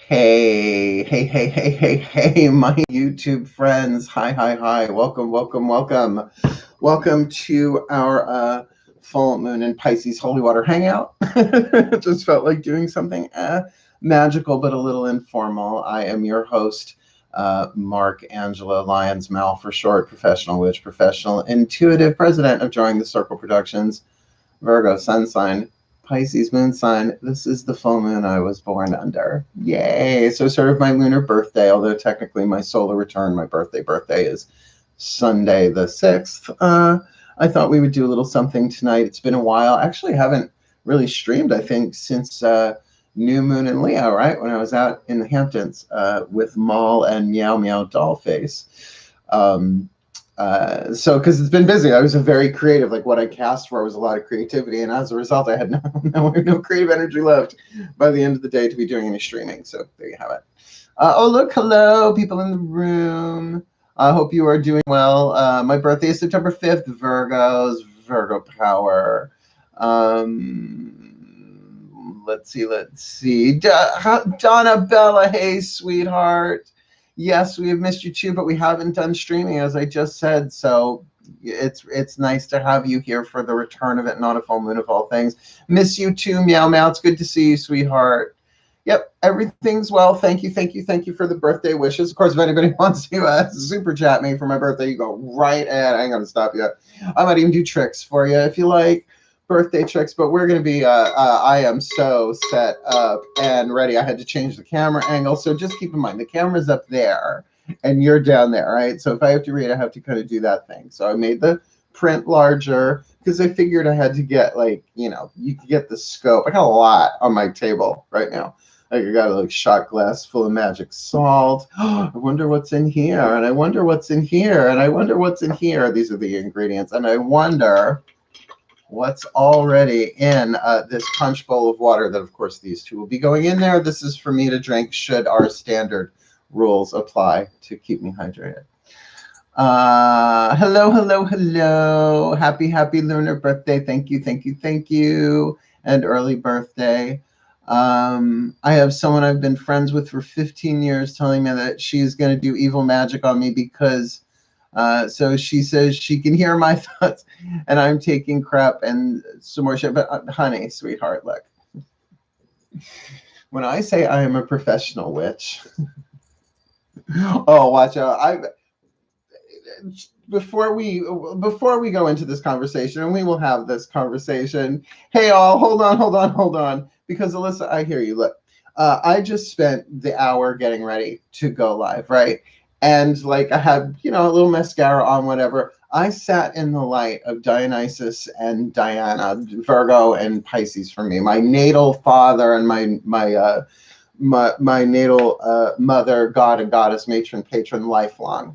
Hey, my YouTube friends. Hi. Welcome. Welcome to our full moon in Pisces holy water hangout. Just felt like doing something magical, but a little informal. I am your host, Mark Angela Lyons, Mal for short, professional witch, professional intuitive, president of DrawingTheCircle Productions, Virgo Sun sign, Pisces moon sign. This is the full moon I was born under. Yay! So sort of my lunar birthday, although technically my solar return, my birthday is Sunday the 6th. I thought we would do a little something tonight. It's been a while. Actually, I haven't really streamed, I think, since new moon in Leo, right? When I was out in the Hamptons with Maul and Meow Dollface. So because it's been busy, I was very creative. Like what I cast for was a lot of creativity, and as a result, I had no creative energy left by the end of the day to be doing any streaming. So there you have it. Oh look, hello, people in the room. I hope you are doing well. My birthday is September 5th. Virgo power. Let's see. Donna Bella, hey, sweetheart. Yes, we have missed you too, but we haven't done streaming, as I just said. So it's nice to have you here for the return of it, not a full moon of all things. Miss you too, Meow. It's good to see you, sweetheart. Yep, everything's well. Thank you for the birthday wishes. Of course, if anybody wants to super chat me for my birthday, you go right ahead. I ain't gonna stop you. I might even do tricks for you if you like. Birthday tricks, but we're going to be, I am so set up and ready. I had to change the camera angle. So just keep in mind, the camera's up there and you're down there, right? So if I have to read, I have to kind of do that thing. So I made the print larger because I figured I had to get like, you could get the scope. I got a lot on my table right now. Like I got a shot glass full of magic salt. I wonder what's in here. And I wonder what's in here. And I wonder what's in here. These are the ingredients. And I wonder what's already in this punch bowl of water that, of course, these two will be going in there. This is for me to drink should our standard rules apply to keep me hydrated. Hello. Happy lunar birthday. Thank you. And early birthday. I have someone I've been friends with for 15 years telling me that she's going to do evil magic on me because so she says she can hear my thoughts and I'm taking crap and some more shit. But honey, sweetheart, look. When I say I am a professional witch, oh, watch out. Before we go into this conversation, and we will have this conversation. Hey, all, hold on. Because Alyssa, I hear you. Look, I just spent the hour getting ready to go live, right? And like I had, a little mascara on, whatever. I sat in the light of Dionysus and Diana, Virgo and Pisces for me. My natal father and my natal mother, god and goddess, matron, patron, lifelong.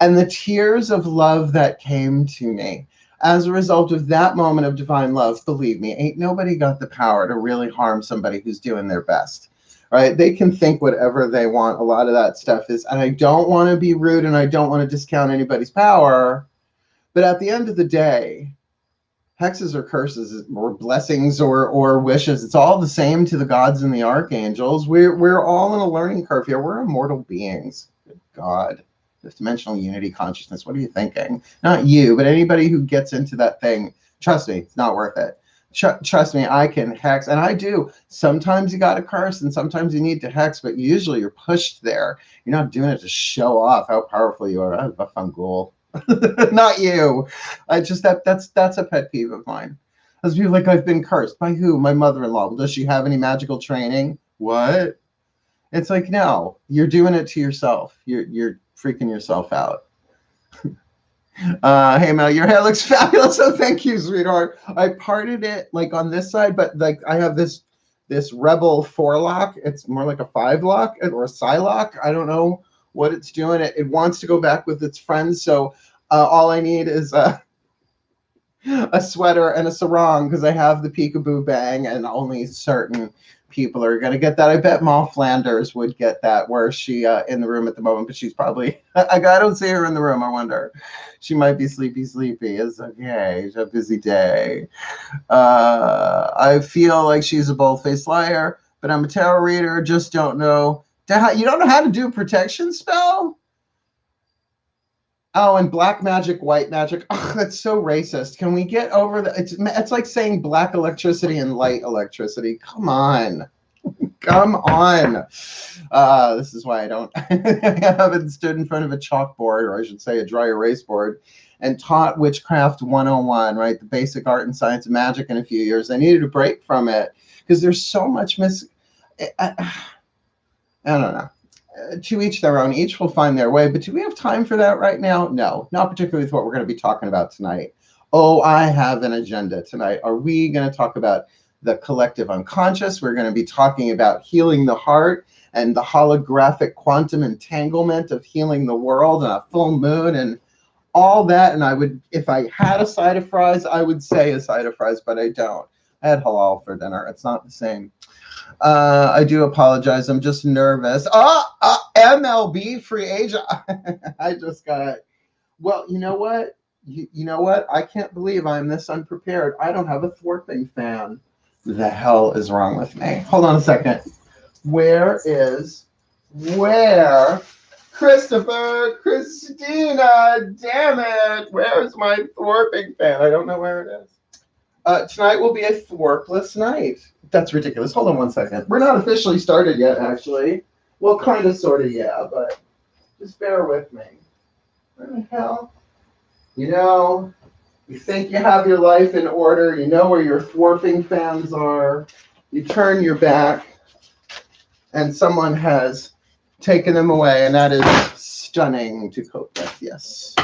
And the tears of love that came to me as a result of that moment of divine love, believe me, ain't nobody got the power to really harm somebody who's doing their best. Right? They can think whatever they want. A lot of that stuff is, and I don't want to be rude and I don't want to discount anybody's power, but at the end of the day, hexes or curses or blessings or wishes, it's all the same to the gods and the archangels. We're all in a learning curve here. We're immortal beings. Good God. Fifth dimensional unity consciousness. What are you thinking? Not you, but anybody who gets into that thing. Trust me, it's not worth it. Trust me, I can hex, and I do. Sometimes you got to curse, and sometimes you need to hex, but usually you're pushed there. You're not doing it to show off how powerful you are. I'm a fun ghoul. Not you. That's a pet peeve of mine. As people like, I've been cursed. By who? My mother-in-law. Well, does she have any magical training? What? It's like, no, you're doing it to yourself. You're freaking yourself out. Hey Mel, your hair looks fabulous. So thank you, sweetheart. I parted it like on this side, but like I have this Rebel 4-lock. It's more like a 5-lock or a Psylock. I don't know what it's doing. It wants to go back with its friends. So all I need is a sweater and a sarong because I have the peekaboo bang, and only certain people are going to get that. I bet Ma Flanders would get that. Where is she in the room at the moment? But she's probably, I don't see her in the room. I wonder. She might be sleepy. It's okay. It's a busy day. I feel like she's a bold-faced liar, but I'm a tarot reader. Just don't know You don't know how to do a protection spell? Oh, and black magic, white magic. Oh, that's so racist. Can we get over the? It's like saying black electricity and light electricity. Come on. Come on. This is why I don't. I haven't stood in front of a chalkboard, or I should say a dry erase board, and taught Witchcraft 101, right? The basic art and science of magic in a few years. I needed a break from it because there's so much I don't know. To each their own. Each will find their way. But do we have time for that right now? No, not particularly with what we're going to be talking about tonight. Oh, I have an agenda tonight. Are we going to talk about the collective unconscious? We're going to be talking about healing the heart and the holographic quantum entanglement of healing the world and a full moon and all that. And I would, if I had a side of fries, I would say a side of fries, but I don't. I had halal for dinner. It's not the same. I do apologize. I'm just nervous. MLB free agent. I just got it. Well, you know what? You know what? I can't believe I'm this unprepared. I don't have a thwarting fan. The hell is wrong with me? Hold on a second. Where? Christina, damn it. Where's my thwarting fan? I don't know where it is. Tonight will be a thwartless night. That's ridiculous. Hold on one second. We're not officially started yet, actually. Well, kind of, sort of, yeah, but just bear with me. Where the hell? You know, you think you have your life in order. You know where your thwarting fans are. You turn your back, and someone has taken them away, and that is stunning to cope with, yes.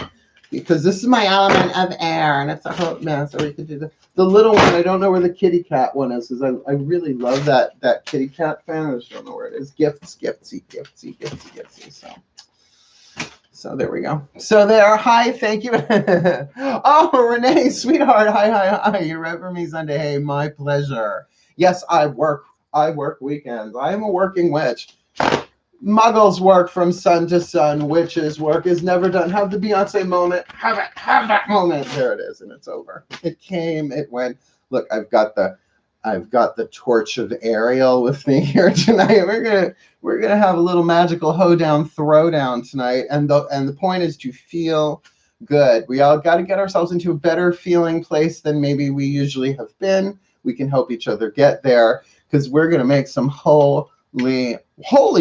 Because this is my element of air, and it's a hot mess. Or we could do the little one. I don't know where the kitty cat one is, because I really love that kitty cat fan. I just don't know where it is. Giftsy. So there we go. So there. Hi, thank you. Oh, Renee, sweetheart. Hi. You read for me Sunday. Hey, my pleasure. Yes, I work weekends. I am a working witch. Muggles work from sun to sun. Witches work is never done. Have the Beyonce moment. Have that moment. There it is, and it's over. It came. It went. Look, I've got the torch of Ariel with me here tonight. We're gonna have a little magical hoedown throwdown tonight, and the point is to feel good. We all got to get ourselves into a better feeling place than maybe we usually have been. We can help each other get there because we're gonna make some holy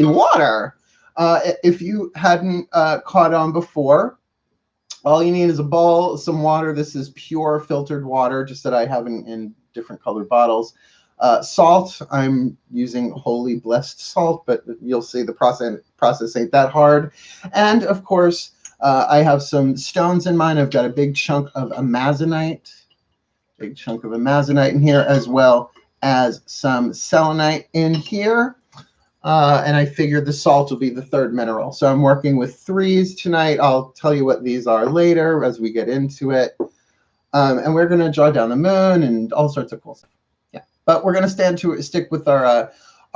water. If you hadn't caught on before, all you need is a bowl, some water. This is pure filtered water, just that I have in different colored bottles. Salt, I'm using holy blessed salt, but you'll see the process ain't that hard. And of course, I have some stones in mine. I've got a big chunk of amazonite in here, as well as some selenite in here. And I figured the salt will be the third mineral. So I'm working with threes tonight. I'll tell you what these are later as we get into it. And we're going to draw down the moon and all sorts of cool stuff. Yeah, but we're going to stick with our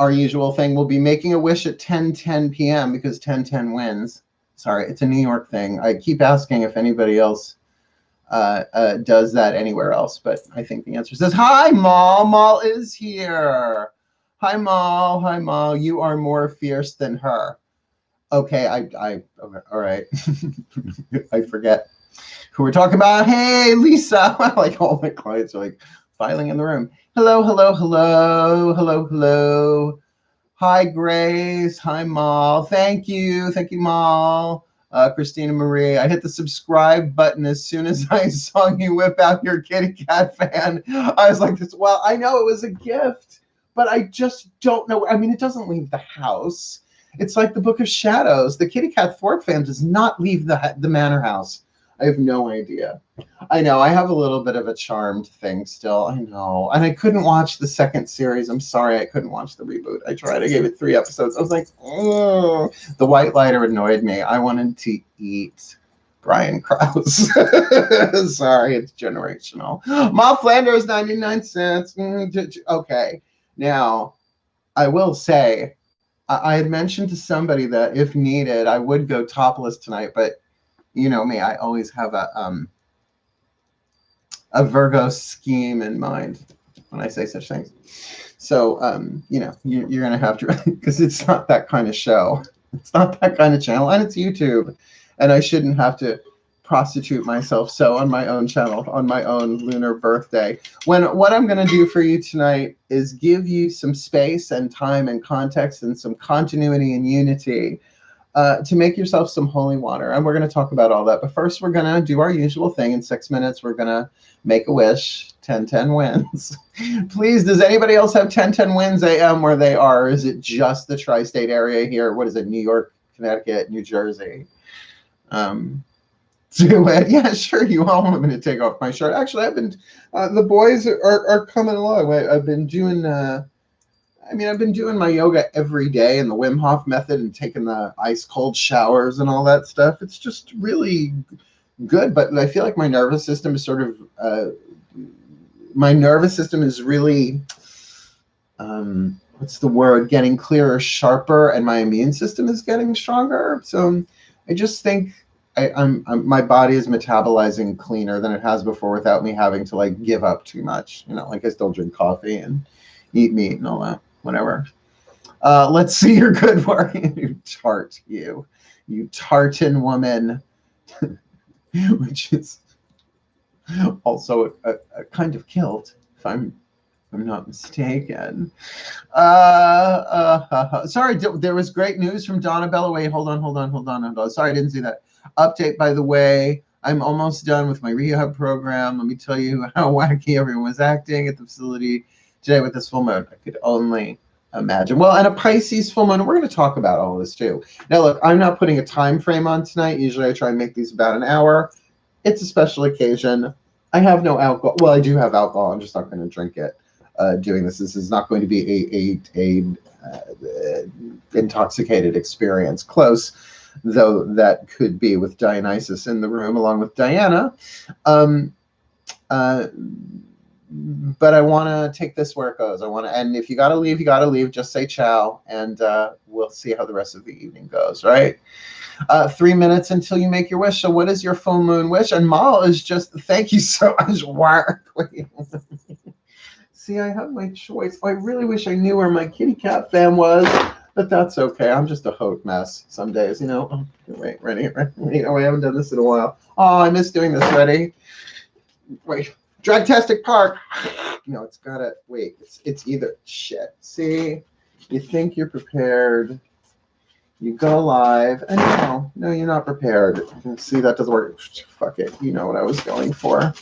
usual thing. We'll be making a wish at 10:10 p.m. because 10:10 wins. Sorry, it's a New York thing. I keep asking if anybody else does that anywhere else, but I think the answer says, hi, Mal. Mal is here. Hi, Mal. You are more fierce than her. Okay, okay, all right. I forget who we're talking about. Hey, Lisa. Like all my clients are like filing in the room. Hello. Hi, Grace. Hi, Mal. Thank you, Mal. Christina Marie, I hit the subscribe button as soon as I saw you whip out your kitty cat fan. I was like, well, I know it was a gift, but I just don't know. I mean, it doesn't leave the house. It's like the Book of Shadows. The kitty cat Thorpe fan does not leave the manor house. I have no idea. I know. I have a little bit of a charmed thing still. I know. And I couldn't watch the second series. I'm sorry I couldn't watch the reboot. I tried. I gave it 3 episodes. I was like, oh. The white lighter annoyed me. I wanted to eat Brian Krause. Sorry, it's generational. Ma Flanders, 99 cents. Okay. Now, I will say, I had mentioned to somebody that if needed, I would go topless tonight, but you know me, I always have a Virgo scheme in mind. when I say such things. So, you know, you're going to have to, because it's not that kind of show. It's not that kind of channel, and it's YouTube. And I shouldn't have to prostitute myself so on my own channel, on my own lunar birthday. What I'm going to do for you tonight is give you some space and time and context and some continuity and unity to make yourself some holy water. And we're going to talk about all that. But first, we're going to do our usual thing. In 6 minutes, we're going to make a wish. 10-10 wins. Please, does anybody else have 10-10 wins AM where they are? Or is it just the tri-state area here? What is it? New York, Connecticut, New Jersey? Do it. Yeah, sure. You all want me to take off my shirt. Actually, I've been, the boys are coming along. I've been doing, I've been doing my yoga every day in the Wim Hof method and taking the ice cold showers and all that stuff. It's just really good. But I feel like my nervous system is sort of, really, what's the word? Getting clearer, sharper, and my immune system is getting stronger. So I just think my body is metabolizing cleaner than it has before without me having to like give up too much. You know, like I still drink coffee and eat meat and all that, whatever. Let's see your good work. You tartan woman, which is also a kind of kilt, if I'm not mistaken. Sorry, there was great news from Donna Bella. Wait, hold on. Sorry, I didn't see that. Update, by the way, I'm almost done with my rehab program. Let me tell you how wacky everyone was acting at the facility today with this full moon. I could only imagine. Well, and a Pisces full moon, we're going to talk about all of this too. Now, look, I'm not putting a time frame on tonight. Usually I try and make these about an hour. It's a special occasion. I have no alcohol. Well, I do have alcohol. I'm just not going to drink it doing this. This is not going to be a intoxicated experience. Close, though that could be with Dionysus in the room along with Diana. But I want to take this where it goes. And if you got to leave, you got to leave. Just say ciao, and we'll see how the rest of the evening goes, right? 3 minutes until you make your wish. So what is your full moon wish? And Mal is just, thank you so much, Mark. See, I have my choice. I really wish I knew where my kitty cat fan was, but that's okay. I'm just a hot mess some days, you know. Oh, wait, ready? Oh, I haven't done this in a while. Oh, I miss doing this. Ready? Wait. Dragtastic Park. No, it's gotta wait. It's either shit. See, you think you're prepared. You go live, and no, you're not prepared. See, that doesn't work. Fuck it. You know what I was going for.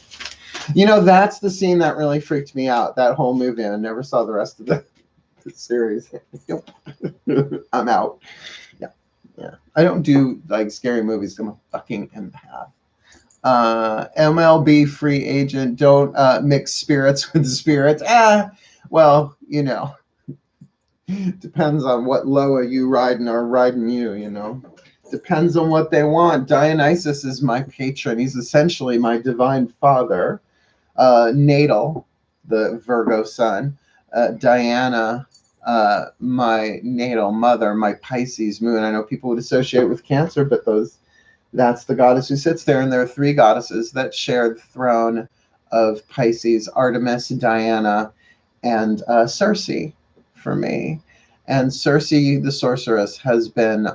You know, that's the scene that really freaked me out. That whole movie. I never saw the rest of the series. I'm out. Yeah. I don't do like scary movies. I'm a fucking empath. MLB free agent. Don't mix spirits with spirits. Well, you know. Depends on what Loa you riding or riding you, you know. Depends on what they want. Dionysus is my patron. He's essentially my divine father. Natal, the Virgo sun. Diana, my natal mother, my Pisces moon. I know people would associate with Cancer, but that's the goddess who sits there. And there are 3 goddesses that share the throne of Pisces: Artemis, Diana, and Circe. For me. And Circe, the sorceress, has been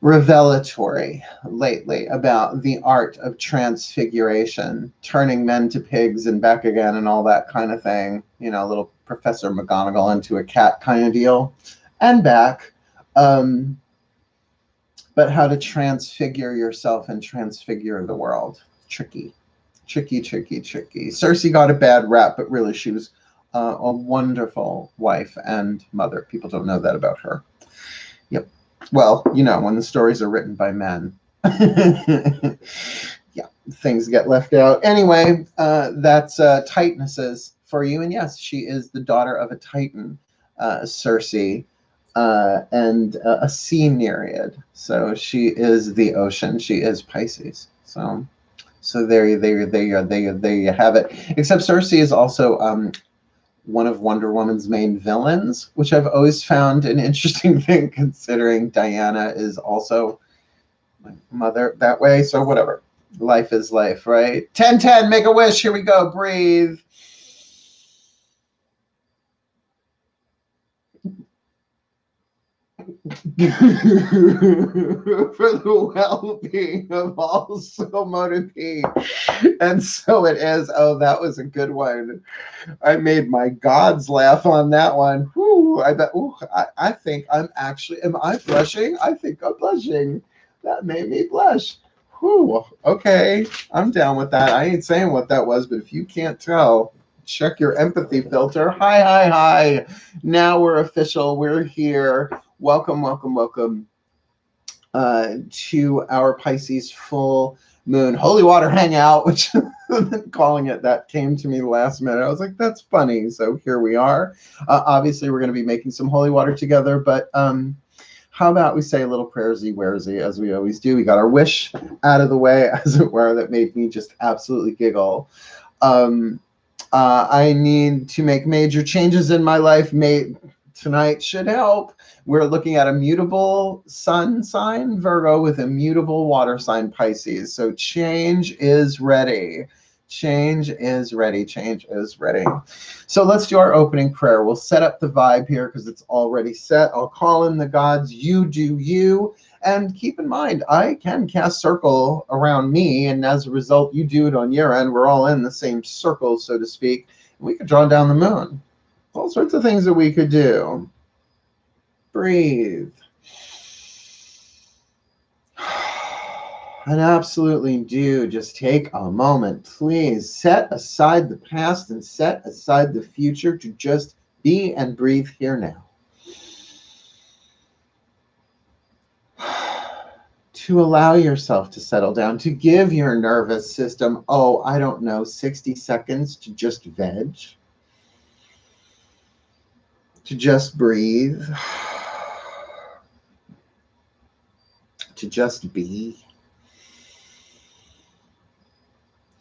revelatory lately about the art of transfiguration, turning men to pigs and back again and all that kind of thing. You know, little Professor McGonagall into a cat kind of deal and back. But how to transfigure yourself and transfigure the world. Tricky. Circe got a bad rap, but really she was a wonderful wife and mother. People don't know that about her. Yep. Well, you know, when the stories are written by men, yeah, things get left out. Anyway, that's Titanesses for you. And yes, she is the daughter of a Titan, Circe, and a sea nereid. So she is the ocean. She is Pisces. So there you have it. Except Circe is also one of Wonder Woman's main villains, which I've always found an interesting thing, considering Diana is also my mother that way. So whatever. Life is life, right? 10-10, make a wish. Here we go. Breathe. For the well-being of all, so mote be. And so it is. Oh, that was a good one. I made my gods laugh on that one. Whew, I bet. Ooh, I think I'm actually. Am I blushing? I think I'm blushing. That made me blush. Whew. Okay, I'm down with that. I ain't saying what that was, but if you can't tell, check your empathy filter. Hi, hi, hi. Now we're official. We're here. Welcome, welcome, welcome to our Pisces full moon holy water hangout, which calling it that came to me last minute. I was like, that's funny. So here we are. Obviously, we're going to be making some holy water together, but how about we say a little prayersy-waresy as we always do? We got our wish out of the way, as it were, that made me just absolutely giggle. I need to make major changes in my life. Tonight should help. We're looking at a mutable sun sign, Virgo, with a mutable water sign, Pisces. So change is ready. Change is ready. Change is ready. So let's do our opening prayer. We'll set up the vibe here because it's already set. I'll call in the gods. You do you. And keep in mind, I can cast circle around me, and as a result, you do it on your end. We're all in the same circle, so to speak. We could draw down the moon. All sorts of things that we could do. Breathe. And absolutely do just take a moment, please. Set aside the past and set aside the future to just be and breathe here now. To allow yourself to settle down, to give your nervous system, oh, I don't know, 60 seconds to just veg. To just breathe. To just be.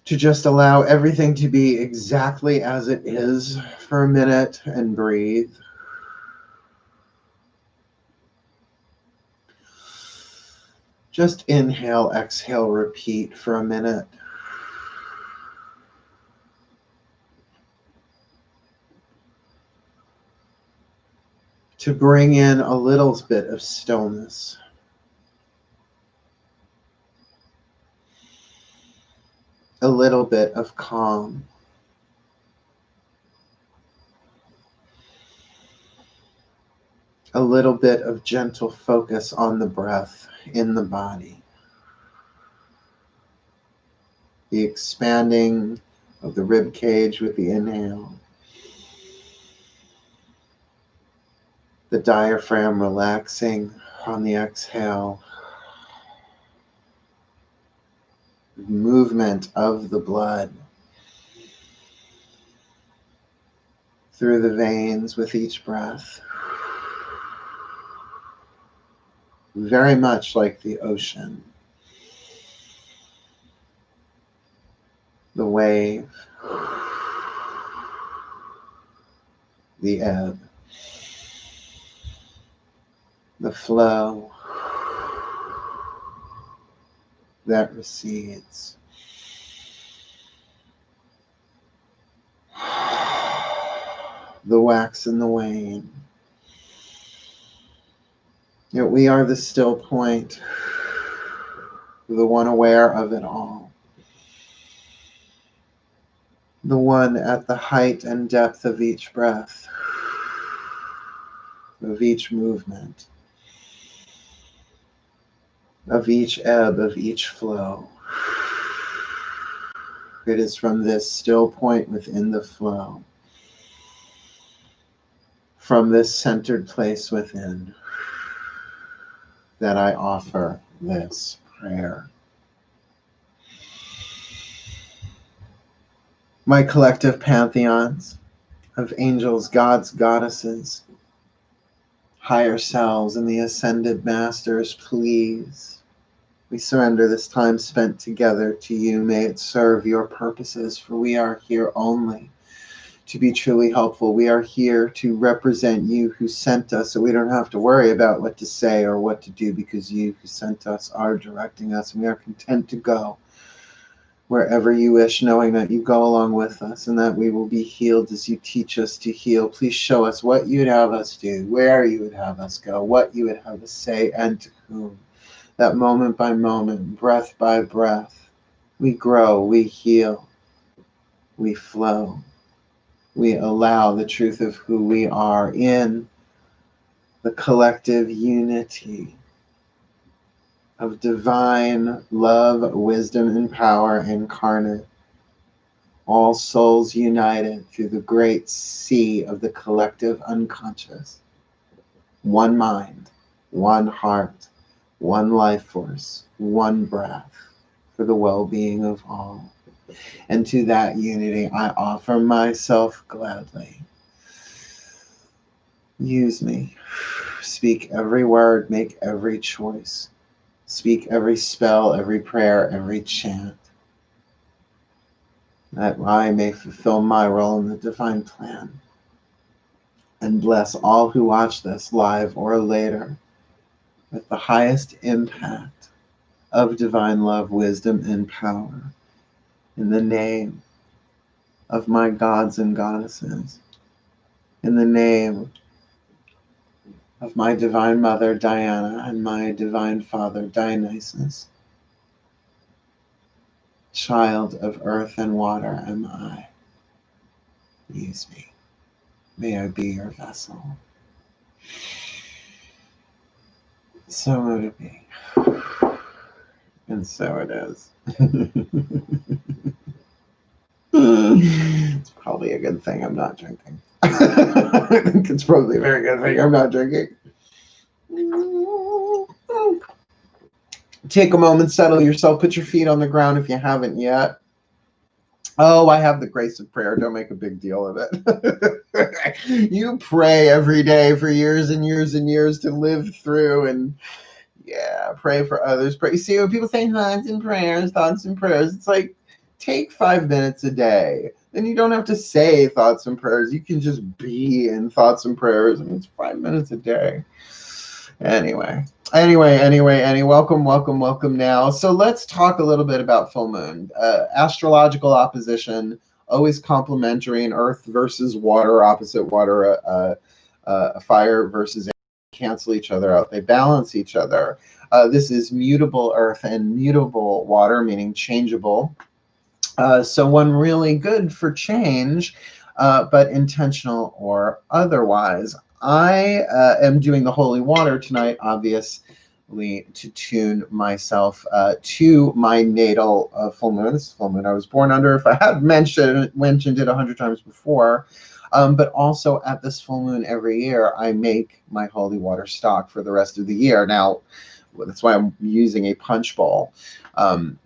To just allow everything to be exactly as it is for a minute and breathe. Just inhale, exhale, repeat for a minute. To bring in a little bit of stillness. A little bit of calm. A little bit of gentle focus on the breath in the body. The expanding of the rib cage with the inhale. The diaphragm relaxing on the exhale. Movement of the blood through the veins with each breath. Very much like the ocean. The wave. The ebb. The flow that recedes. The wax and the wane. Yet we are the still point, the one aware of it all. The one at the height and depth of each breath, of each movement, of each ebb, of each flow. It is from this still point within the flow, from this centered place within, that I offer this prayer. My collective pantheons of angels, gods, goddesses, higher selves, and the ascended masters, please, we surrender this time spent together to you. May it serve your purposes, for we are here only to be truly helpful. We are here to represent you who sent us, so we don't have to worry about what to say or what to do, because you who sent us are directing us, and we are content to go wherever you wish, knowing that you go along with us and that we will be healed as you teach us to heal. Please show us what you would have us do, where you would have us go, what you would have us say, and to whom. That moment by moment, breath by breath, we grow, we heal, we flow. We allow the truth of who we are in the collective unity of divine love, wisdom, and power incarnate. All souls united through the great sea of the collective unconscious. One mind, one heart, one life force, one breath for the well-being of all. And to that unity, I offer myself gladly. Use me. Speak every word, make every choice. Speak every spell, every prayer, every chant, that I may fulfill my role in the divine plan and bless all who watch this live or later with the highest impact of divine love, wisdom, and power. In the name of my gods and goddesses, in the name of my divine mother, Diana, and my divine father, Dionysus, child of earth and water am I. Use me. May I be your vessel. So would it be. And so it is. It's probably a good thing I'm not drinking. I think it's probably a very good thing I'm not drinking. Take a moment, settle yourself, put your feet on the ground if you haven't yet. Oh, I have the grace of prayer. Don't make a big deal of it. You pray every day for years and years and years to live through, and yeah, pray for others. Pray. You see, when people say thoughts and prayers, it's like, take 5 minutes a day. Then you don't have to say thoughts and prayers. You can just be in thoughts and prayers. I mean, it's 5 minutes a day. Anyway, welcome now. So let's talk a little bit about full moon. Astrological opposition, always complementary in earth versus water, opposite water, fire versus air, cancel each other out. They balance each other. This is mutable earth and mutable water, meaning changeable. So one really good for change, but intentional or otherwise. I am doing the holy water tonight, obviously, to tune myself to my natal full moon. This is full moon I was born under. If I had mentioned it 100 times before, but also at this full moon every year, I make my holy water stock for the rest of the year. Now, that's why I'm using a punch bowl,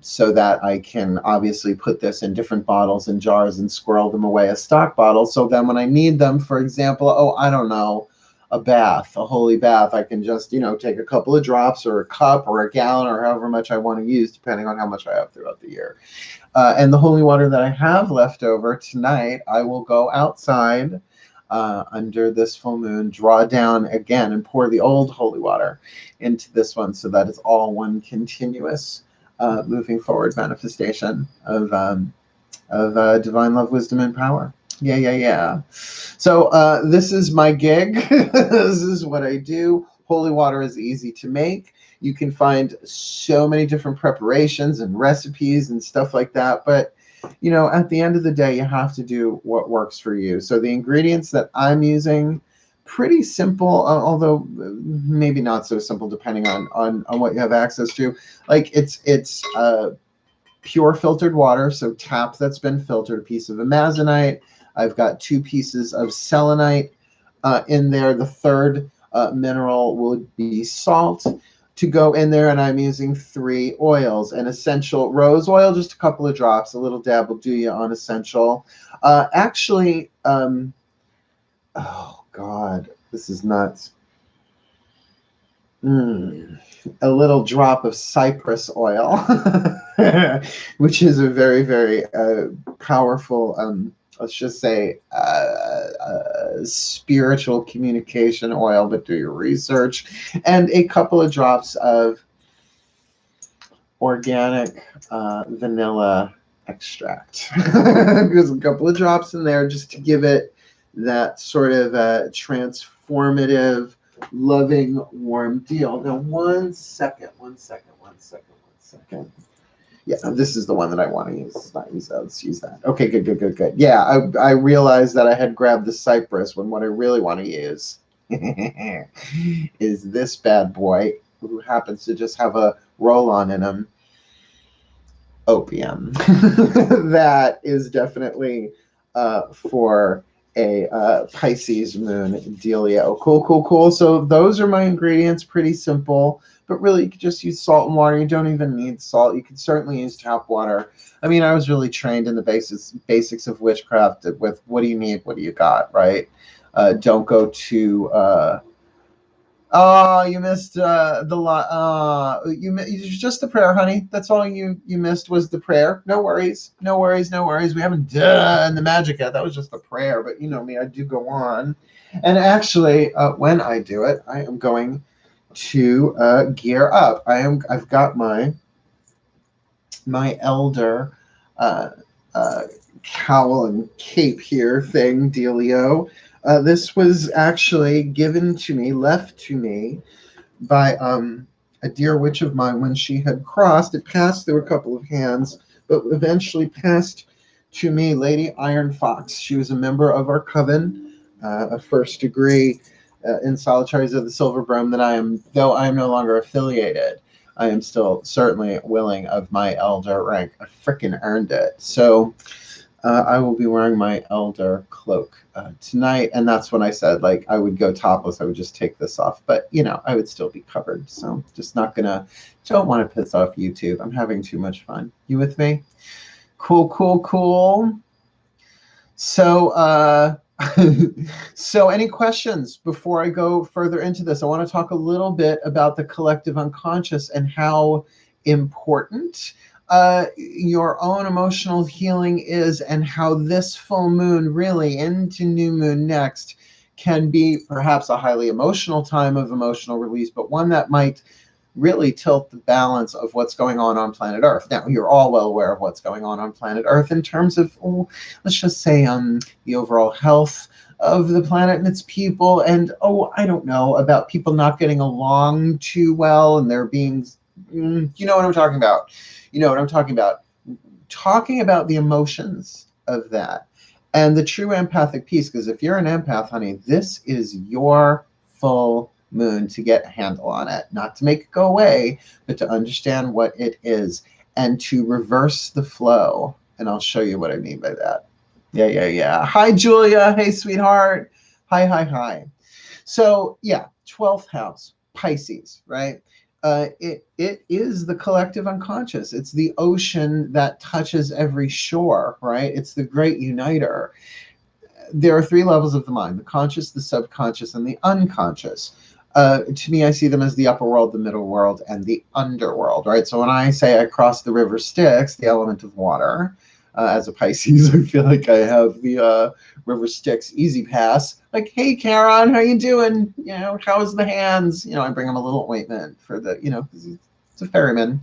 so that I can obviously put this in different bottles and jars and squirrel them away as stock bottles. So then when I need them, for example, I don't know, a bath, a holy bath, I can just, take a couple of drops or a cup or a gallon or however much I want to use, depending on how much I have throughout the year. And the holy water that I have left over tonight, I will go outside under this full moon, draw down again and pour the old holy water into this one, so that it's all one continuous moving forward manifestation of divine love, wisdom, and power. Yeah. So this is my gig. This is what I do. Holy water is easy to make. You can find so many different preparations and recipes and stuff like that, but at the end of the day, you have to do what works for you. So the ingredients that I'm using, pretty simple, although maybe not so simple depending on what you have access to. Like it's pure filtered water, so tap that's been filtered, a piece of amazonite. I've got 2 pieces of selenite in there. The third mineral would be salt to go in there, and I'm using 3 oils. An essential rose oil, just a couple of drops, a little dab will do you on essential. Actually, oh God, this is nuts. A little drop of cypress oil, which is a very, very powerful, let's just say, spiritual communication oil, but do your research. And a couple of drops of organic vanilla extract. There's a couple of drops in there just to give it that sort of transformative, loving, warm deal. Now, one second. Yeah, this is the one that I want to use. Let's not use that. Let's use that. Okay, good. Yeah, I realized that I had grabbed the cypress when what I really want to use is this bad boy, who happens to just have a roll-on in him. Opium. That is definitely for a Pisces moon dealio. Cool. So those are my ingredients. Pretty simple, but really you could just use salt and water. You don't even need salt. You could certainly use tap water. I mean, I was really trained in the basics of witchcraft with what do you need, what do you got, right? Don't go to oh, you missed the lot. Just the prayer, honey. That's all you missed was the prayer. No worries. We haven't done the magic yet. That was just the prayer. But you know me, I do go on. And actually, when I do it, I am going to gear up. I've got my elder cowl and cape here thing, dealio. This was actually left to me by a dear witch of mine when she had crossed. It passed through a couple of hands, but eventually passed to me, Lady Iron Fox. She was a member of our coven, a first degree in Solitaries of the Silver Brim though I am no longer affiliated, I am still certainly willing of my elder rank. I frickin' earned it. So I will be wearing my elder cloak tonight, and that's when I said, like, I would go topless. I would just take this off, but you know, I would still be covered. So just don't want to piss off YouTube. I'm having too much fun. You with me? Cool. So so any questions before I go further into this? I want to talk a little bit about the collective unconscious and how important your own emotional healing is, and how this full moon really into new moon next can be perhaps a highly emotional time of emotional release, but one that might really tilt the balance of what's going on planet Earth. Now, you're all well aware of what's going on planet Earth in terms of, let's just say, the overall health of the planet and its people, and I don't know, about people not getting along too well, and there being, you know what I'm talking about. Talking about the emotions of that and the true empathic piece, because if you're an empath, honey, this is your full moon to get a handle on it, not to make it go away, but to understand what it is and to reverse the flow. And I'll show you what I mean by that. Yeah. Hi, Julia. Hey, sweetheart. Hi. So yeah, 12th house, Pisces, right? It is the collective unconscious. It's the ocean that touches every shore, right? It's the great uniter. There are 3 levels of the mind: the conscious, the subconscious, and the unconscious. To me, I see them as the upper world, the middle world, and the underworld, right? So when I say I cross the river Styx, the element of water, as a Pisces, I feel like I have the river Styx easy pass. Like, hey, Karen, how you doing? You know, how's the hands? You know, I bring him a little ointment for the, you know, because it's a ferryman.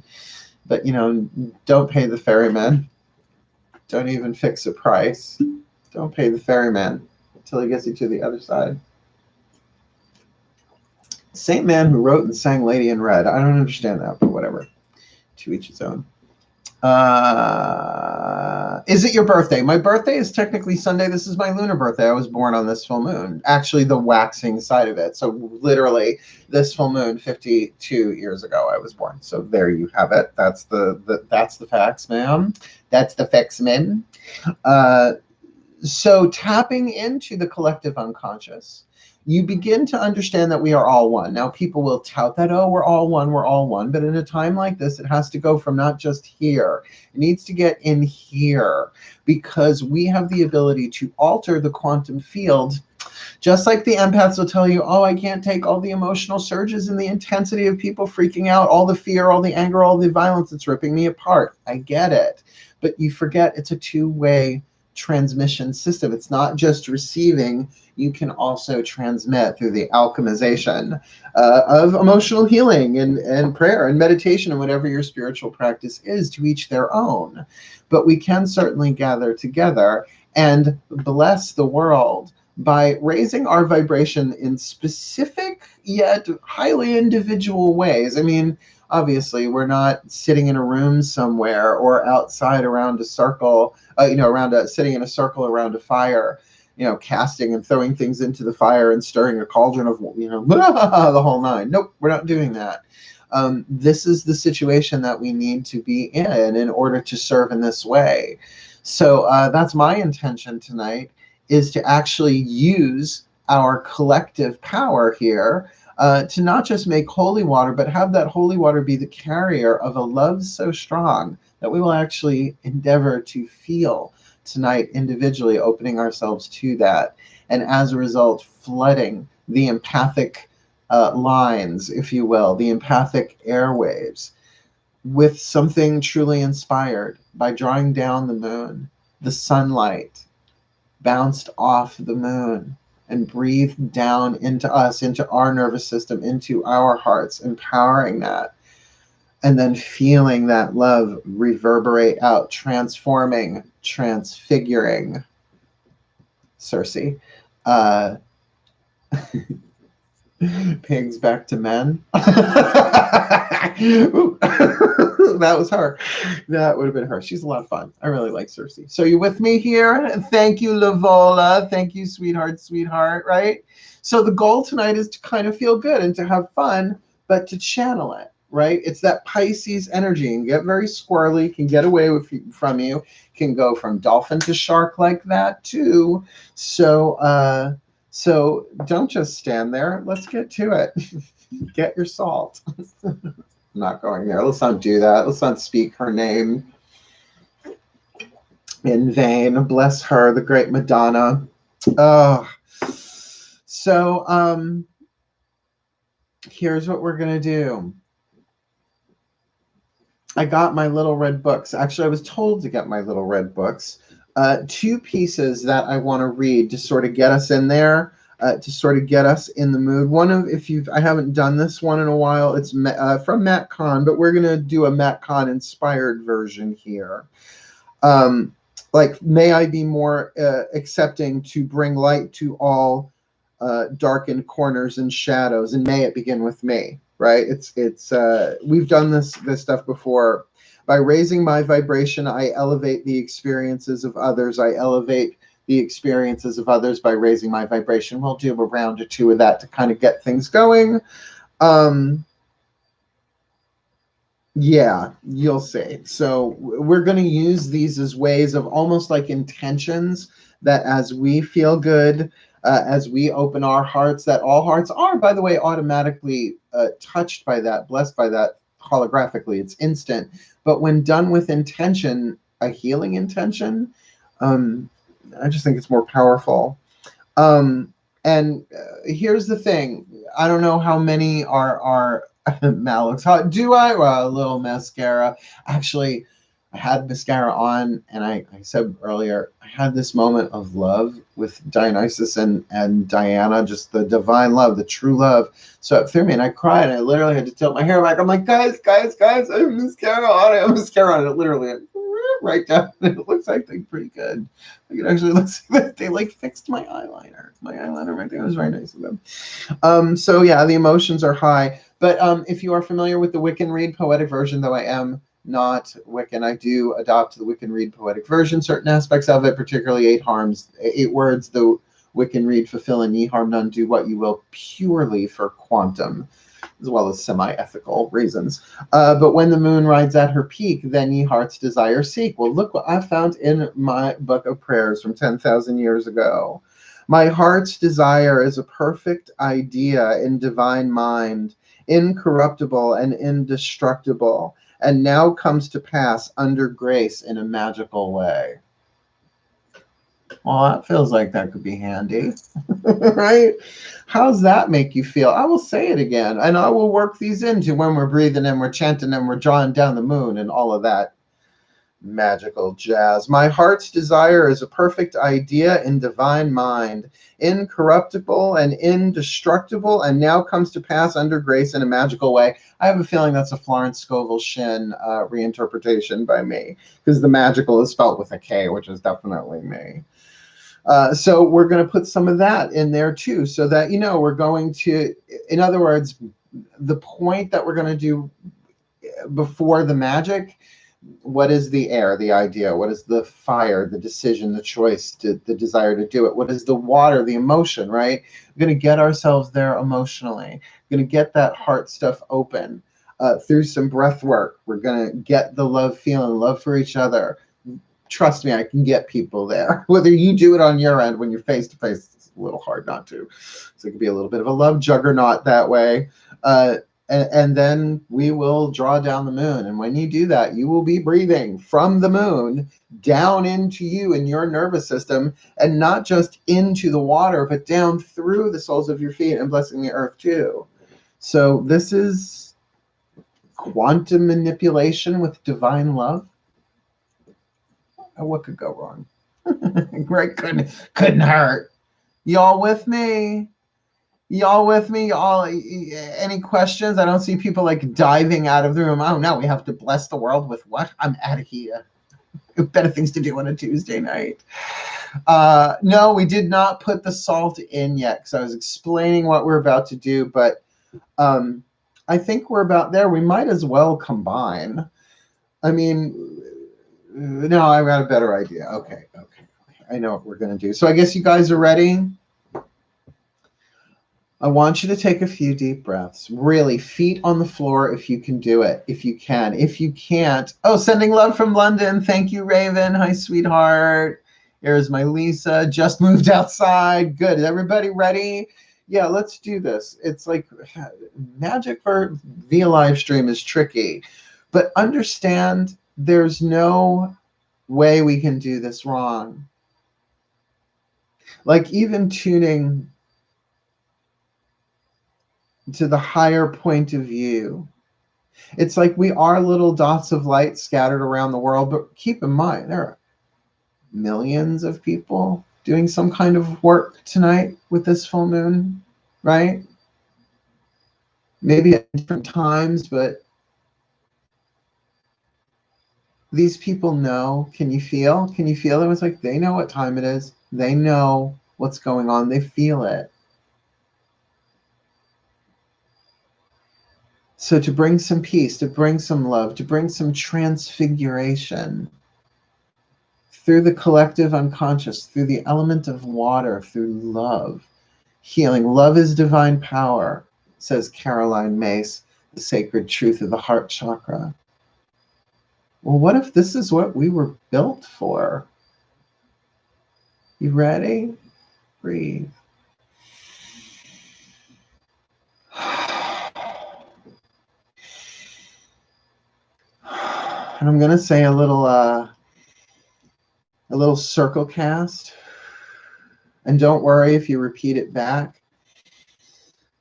But, you know, don't pay the ferryman. Don't even fix a price. Don't pay the ferryman until he gets you to the other side. Same man who wrote and sang Lady in Red. I don't understand that, but whatever. To each his own. Is it your birthday? My birthday is technically Sunday. This is my lunar birthday. I was born on this full moon. Actually, the waxing side of it. So literally, this full moon, 52 years ago, I was born. So there you have it. That's the facts, ma'am. That's the facts, ma'am. So tapping into the collective unconscious, you begin to understand that we are all one. Now, people will tout that, oh, we're all one. But in a time like this, it has to go from not just here. It needs to get in here, because we have the ability to alter the quantum field. Just like the empaths will tell you, oh, I can't take all the emotional surges and the intensity of people freaking out, all the fear, all the anger, all the violence. It's ripping me apart. I get it. But you forget it's a two-way transmission system. It's not just receiving. You can also transmit through the alchemization of emotional healing and prayer and meditation and whatever your spiritual practice is, to each their own. But we can certainly gather together and bless the world by raising our vibration in specific yet highly individual ways. I mean, obviously, we're not sitting in a room somewhere or outside around a circle, sitting in a circle around a fire, casting and throwing things into the fire and stirring a cauldron of, the whole nine. Nope, we're not doing that. This is the situation that we need to be in order to serve in this way. So that's my intention tonight, is to actually use our collective power here to not just make holy water, but have that holy water be the carrier of a love so strong that we will actually endeavor to feel tonight individually, opening ourselves to that. And as a result, flooding the empathic lines, if you will, the empathic airwaves with something truly inspired by drawing down the moon, the sunlight bounced off the moon and breathed down into us, into our nervous system, into our hearts, empowering that, and then feeling that love reverberate out, transforming, transfiguring. Cersei. Pigs back to men. That was her. That would have been her. She's a lot of fun. I really like Cersei. So you with me here? Thank you, Lavola. Thank you, sweetheart, right? So the goal tonight is to kind of feel good and to have fun, but to channel it, right? It's that Pisces energy, and get very squirrely, can get away from you, can go from dolphin to shark like that too. So don't just stand there. Let's get to it. Get your salt. I'm not going there. Let's not do that. Let's not speak her name in vain. Bless her, the great Madonna. So here's what we're going to do. I got my little red books. Actually, I was told to get my little red books. Two pieces that I want to read to sort of get us in there, to sort of get us in the mood. One of, I haven't done this one in a while, it's from Matt Kahn, but we're going to do a Matt Kahn inspired version here. Like, may I be more accepting to bring light to all darkened corners and shadows, and may it begin with me, right? We've done this stuff before. By raising my vibration, I elevate the experiences of others. I elevate the experiences of others by raising my vibration. We'll do a round or two of that to kind of get things going. Yeah, you'll see. So we're going to use these as ways of almost like intentions, that as we feel good, as we open our hearts, that all hearts are, by the way, automatically touched by that, blessed by that holographically. It's instant. But when done with intention, a healing intention, I just think it's more powerful. And here's the thing. I don't know how many are Malik's. Do I? Well, a little mascara. Actually, I had mascara on, and I said earlier, I had this moment of love with Dionysus and Diana, just the divine love, the true love. So it threw me, and I cried, and I literally had to tilt my hair back. I'm like, guys, I have mascara on. I have mascara on. It literally right down. It looks, I think, pretty good. Like, it actually looks like they like fixed my eyeliner. My eyeliner right there was very nice of them. So yeah, the emotions are high. But if you are familiar with the Wiccan Read poetic version, though I am not Wiccan, I do adopt the Wiccan Read poetic version, certain aspects of it, particularly 8 words, the Wiccan Read, fulfill and ye harm none, do what you will, purely for quantum, as well as semi-ethical reasons. But when the moon rides at her peak, then ye heart's desire seek. Well, look what I found in my book of prayers from 10,000 years ago. My heart's desire is a perfect idea in divine mind, incorruptible and indestructible, and now comes to pass under grace in a magical way. Well, that feels like that could be handy, right? How's that make you feel? I will say it again, and I will work these into when we're breathing and we're chanting and we're drawing down the moon and all of that Magical jazz. My heart's desire is a perfect idea in divine mind, incorruptible and indestructible, and now comes to pass under grace in a magical way. I have a feeling that's a Florence Scovel Shinn reinterpretation by me, because the magical is spelt with a K, which is definitely me. So we're going to put some of that in there too, so that, you know, we're going to, in other words, the point that we're going to do before the magic, what is the air, the idea? What is the fire, the decision, the choice, the desire to do it? What is the water, the emotion, right? We're going to get ourselves there emotionally. We're going to get that heart stuff open through some breath work. We're going to get the love feeling, love for each other. Trust me, I can get people there. Whether you do it on your end when you're face to face, it's a little hard not to. So it could be a little bit of a love juggernaut that way. And then we will draw down the moon. And when you do that, you will be breathing from the moon down into you and your nervous system, and not just into the water, but down through the soles of your feet and blessing the earth too. So this is quantum manipulation with divine love. What could go wrong? Right? Couldn't hurt. Y'all with me? Y'all with me? Y'all, any questions? I don't see people like diving out of the room. Oh no, we have to bless the world with what? I'm out of here. Better things to do on a Tuesday night. No, we did not put the salt in yet, because I was explaining what we're about to do, but I think we're about there. We might as well combine. I mean, no, I've got a better idea. Okay. I know what we're going to do. So I guess you guys are ready. I want you to take a few deep breaths. Really, feet on the floor if you can do it. If you can. If you can't. Oh, sending love from London. Thank you, Raven. Hi, sweetheart. Here's my Lisa. Just moved outside. Good. Is everybody ready? Yeah, let's do this. It's like magic for via live stream is tricky. But understand there's no way we can do this wrong. Like even tuning to the higher point of view. It's like we are little dots of light scattered around the world, but keep in mind, there are millions of people doing some kind of work tonight with this full moon, right? Maybe at different times, but these people know. Can you feel? Can you feel it? It's like they know what time it is. They know what's going on. They feel it. So to bring some peace, to bring some love, to bring some transfiguration through the collective unconscious, through the element of water, through love, healing. Love is divine power, says Caroline Mace, the sacred truth of the heart chakra. Well, what if this is what we were built for? You ready? Breathe. And I'm going to say a little circle cast. And don't worry if you repeat it back.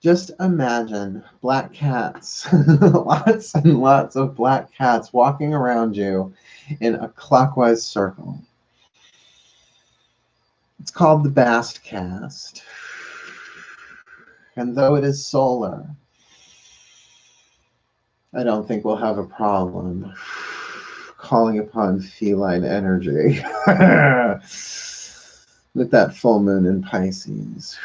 Just imagine black cats, lots and lots of black cats walking around you in a clockwise circle. It's called the Bast cast. And though it is solar, I don't think we'll have a problem calling upon feline energy with that full moon in Pisces.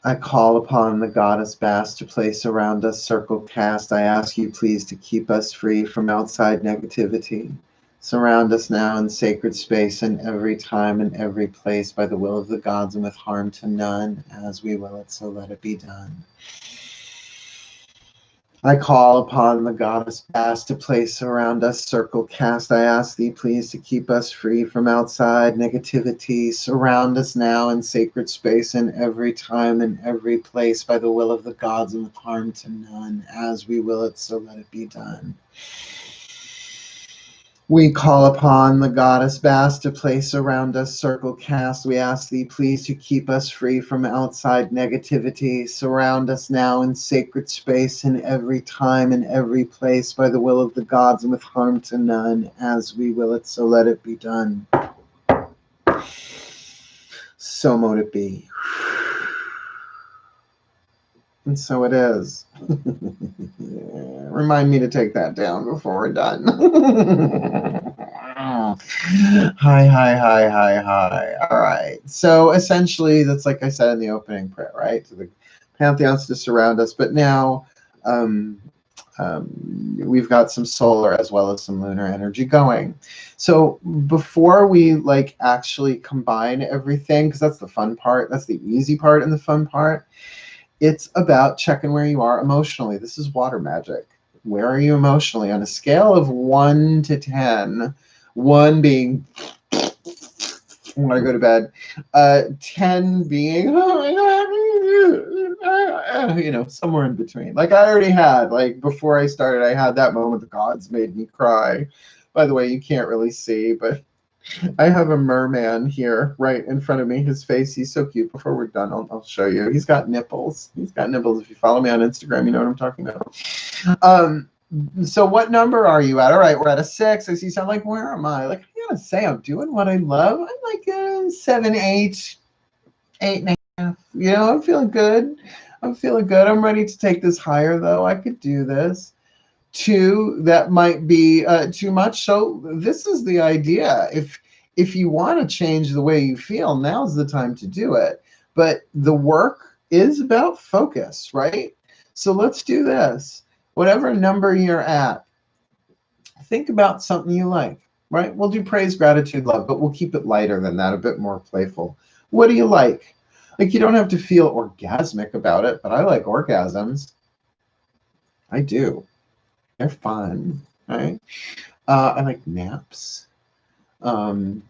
I call upon the goddess Bast to place around us circle cast. I ask you please to keep us free from outside negativity. Surround us now in sacred space in every time and every place by the will of the gods and with harm to none. As we will it, so let it be done. I call upon the goddess Bast to place around us circle cast. I ask thee please to keep us free from outside negativity. Surround us now in sacred space in every time and every place by the will of the gods and with harm to none. As we will it, so let it be done. We call upon the goddess Bast to place around us circle cast. We ask thee please to keep us free from outside negativity. Surround us now in sacred space in every time and every place by the will of the gods and with harm to none. As we will it, so let it be done. So mote it be. And so it is. Yeah, remind me to take that down before we're done. Hi. All right. So essentially, that's like I said in the opening prayer, right? So the pantheons to surround us, but now we've got some solar as well as some lunar energy going. So before we like actually combine everything, because that's the fun part, that's the easy part and the fun part, it's about checking where you are emotionally. This is water magic. Where are you emotionally on a scale of 1 to 10? 1 being when I go to bed, 10 being you know, somewhere in between. Like I already had, like before I started, I had that moment the gods made me cry. By the way, you can't really see, but I have a merman here right in front of me. His face, he's so cute. Before we're done, I'll show you. He's got nipples. He's got nipples. If you follow me on Instagram, you know what I'm talking about. So what number are you at? All right, we're at a 6. I see something like, where am I? Like, I gotta say, I'm doing what I love. I'm like a 7, 8, 8.5. You know, I'm feeling good. I'm feeling good. I'm ready to take this higher, though. I could do this. 2, that might be too much. So this is the idea. If you want to change the way you feel, now's the time to do it. But the work is about focus, right? So let's do this. Whatever number you're at, think about something you like, right? We'll do praise, gratitude, love, but we'll keep it lighter than that, a bit more playful. What do you like? Like, you don't have to feel orgasmic about it, but I like orgasms. I do. They're fun, right? I like naps. I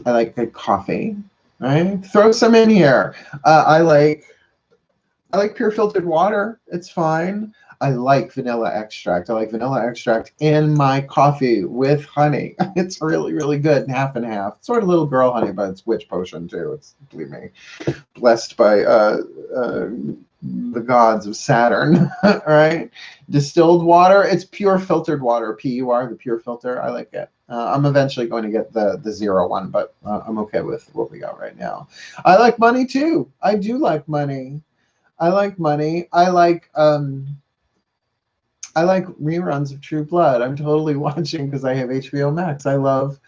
like good coffee, right? Throw some in here. I like pure filtered water. It's fine. I like vanilla extract. I like vanilla extract in my coffee with honey. It's really, really good. And half. Sort of little girl honey, but it's witch potion too. It's, believe me, blessed by the gods of Saturn, right? Distilled water. It's pure filtered water. PUR, the pure filter. I like it. I'm eventually going to get the 0 one, but I'm okay with what we got right now. I like money too. I do like money. I like money. I like reruns of True Blood. I'm totally watching because I have HBO Max. I love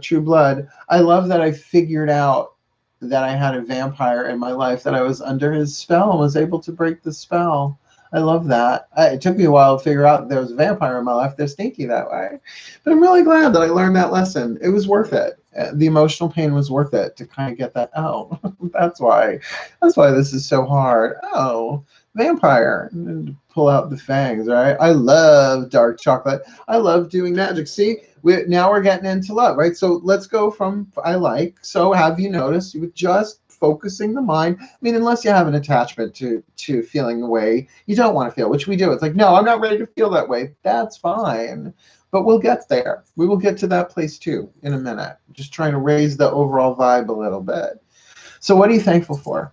True Blood. I love that I figured out that I had a vampire in my life, that I was under his spell and was able to break the spell. I love that. It took me a while to figure out that there was a vampire in my life. They're sneaky that way. But I'm really glad that I learned that lesson. It was worth it. The emotional pain was worth it to kind of get that, oh, that's why this is so hard. Oh, vampire. And pull out the fangs, right? I love dark chocolate. I love doing magic. See, now we're getting into love, right? So let's go from I like. So have you noticed with just focusing the mind? I mean, unless you have an attachment to feeling the way you don't want to feel, which we do. It's like, no, I'm not ready to feel that way. That's fine. But we'll get there. We will get to that place too in a minute. Just trying to raise the overall vibe a little bit. So what are you thankful for?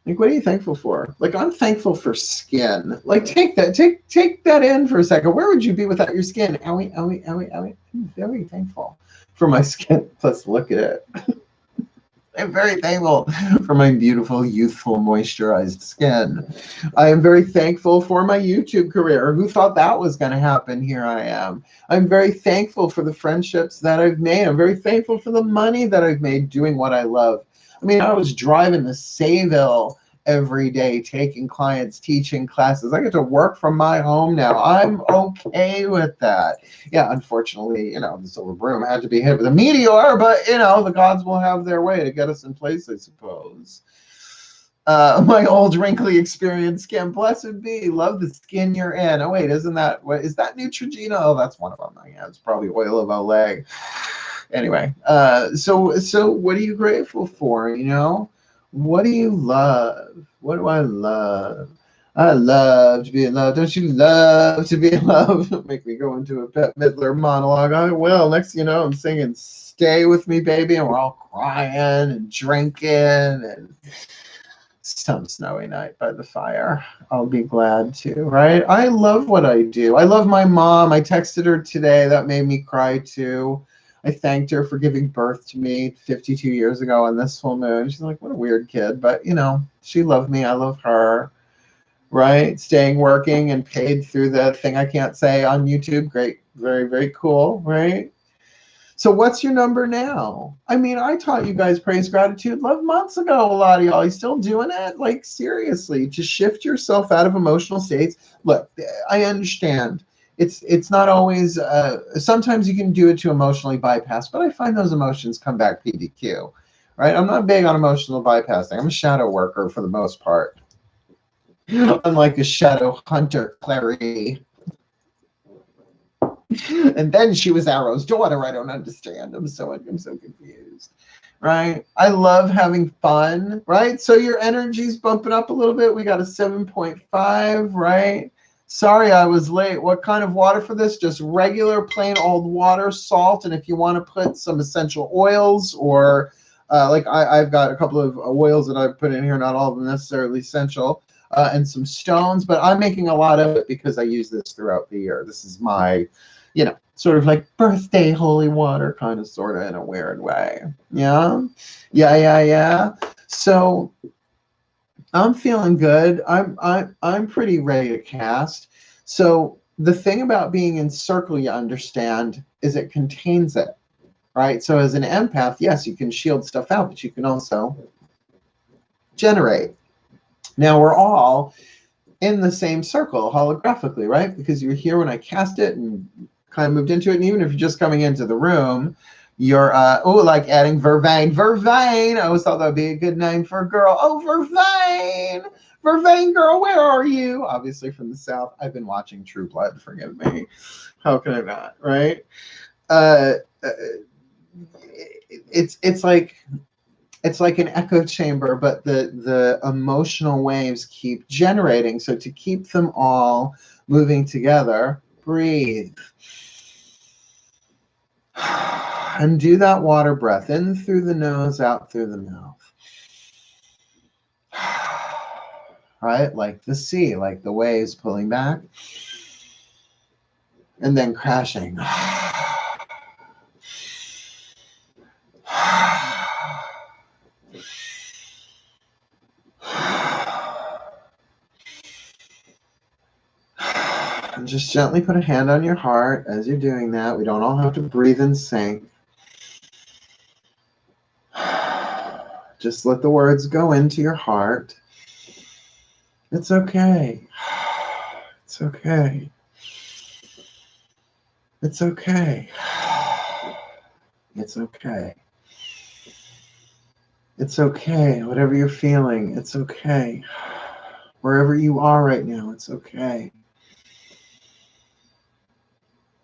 Like, what are you thankful for? Like, I'm thankful for skin. Like, take that in for a second. Where would you be without your skin? Owie. I'm very thankful for my skin. Let's look at it. I'm very thankful for my beautiful, youthful, moisturized skin. I am very thankful for my YouTube career. Who thought that was going to happen? Here I am. I'm very thankful for the friendships that I've made. I'm very thankful for the money that I've made doing what I love. I mean, I was driving to Sayville every day, taking clients, teaching classes. I get to work from my home now. I'm okay with that. Yeah, unfortunately, you know, the silver broom had to be hit with a meteor, but, you know, the gods will have their way to get us in place, I suppose. My old wrinkly experienced skin, blessed be, love the skin you're in. Oh, wait, isn't that, what is that Neutrogena? Oh, that's one of them. Yeah, it's probably oil of Olay. Anyway, so what are you grateful for? You know, what do you love? What do I love? I love to be in love. Don't you love to be in love? Make me go into a Bette Midler monologue. I will. Next thing you know, I'm singing Stay With Me, Baby, and we're all crying and drinking and some snowy night by the fire. I'll be glad to, right? I love what I do. I love my mom. I texted her today. That made me cry too. I thanked her for giving birth to me 52 years ago on this full moon. She's like, what a weird kid. But, you know, she loved me. I love her, right? Staying working and paid through the thing I can't say on YouTube. Great. Very, very cool, right? So what's your number now? I mean, I taught you guys praise, gratitude, love months ago. A lot of y'all, you still doing it? Like, seriously, to shift yourself out of emotional states. Look, I understand. It's not always, sometimes you can do it to emotionally bypass, but I find those emotions come back PDQ, right? I'm not big on emotional bypassing. I'm a shadow worker for the most part. Unlike a shadow hunter, Clary. And then she was Arrow's daughter. I don't understand. I'm so confused. Right? I love having fun, right? So your energy's bumping up a little bit. We got a 7.5, right? Sorry I was late. What kind of water for this? Just regular plain old water, salt, and if you want to put some essential oils or like I've got a couple of oils that I've put in here, not all of them necessarily essential, and some stones, but I'm making a lot of it because I use this throughout the year. This is my, you know, sort of like birthday holy water, kind of, sort of, in a weird way. Yeah. So I'm feeling good. I'm pretty ready to cast. So the thing about being in circle, you understand, is it contains it, right? So as an empath, yes, you can shield stuff out, but you can also generate. Now we're all in the same circle holographically, right? Because you're here when I cast it and kind of moved into it. And even if you're just coming into the room, you're, like adding Vervain. Vervain, I always thought that would be a good name for a girl. Oh, Vervain. Vervain girl, where are you? Obviously from the South. I've been watching True Blood, forgive me. How can I not, right? It's like an echo chamber, but the emotional waves keep generating. So to keep them all moving together, breathe. And do that water breath in through the nose, out through the mouth. Right? Like the sea, like the waves pulling back and then crashing. And just gently put a hand on your heart as you're doing that. We don't all have to breathe in sync. Just let the words go into your heart. It's okay. It's okay. It's okay. It's okay. It's okay. Whatever you're feeling, it's okay. Wherever you are right now, it's okay.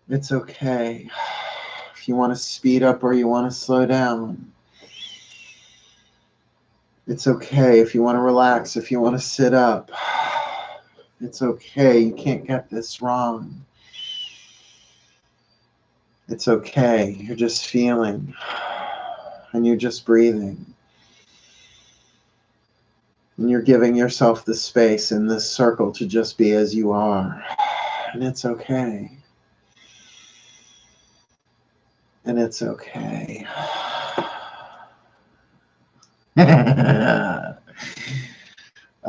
It's okay. If you want to speed up or you want to slow down, it's okay. If you want to relax, if you want to sit up, it's okay. You can't get this wrong. It's okay. You're just feeling and you're just breathing. And you're giving yourself the space in this circle to just be as you are. And it's okay. And it's okay.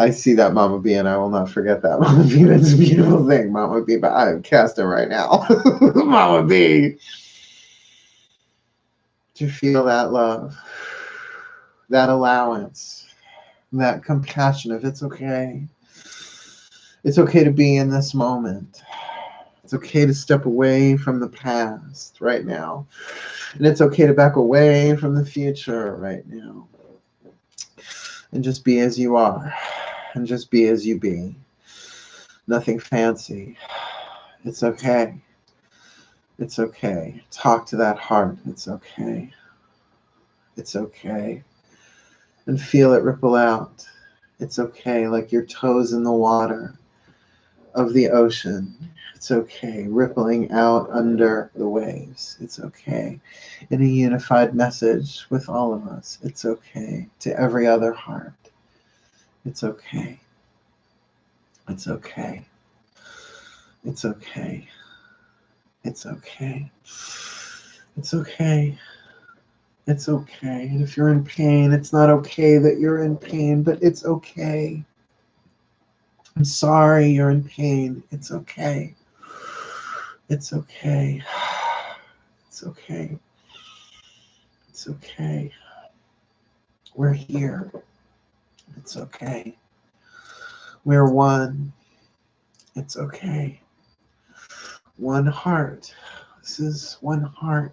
I see that, Mama B, and I will not forget that, Mama B. That's a beautiful thing, Mama B. But I'm casting right now. Mama B. To feel that love, that allowance, that compassion of it's okay. It's okay to be in this moment. It's okay to step away from the past right now. And it's okay to back away from the future right now. And just be as you are. And just be as you be. Nothing fancy. It's okay. It's okay. Talk to that heart. It's okay. It's okay. And feel it ripple out. It's okay, like your toes in the water of the ocean. It's okay, rippling out under the waves. It's okay. In a unified message with all of us. It's okay. To every other heart. It's okay. It's okay. It's okay. It's okay. It's okay. It's okay. And if you're in pain, it's not okay that you're in pain, but it's okay. I'm sorry you're in pain. It's okay. It's okay. It's okay. It's okay. We're here. It's okay. We're one. It's okay. One heart. This is one heart.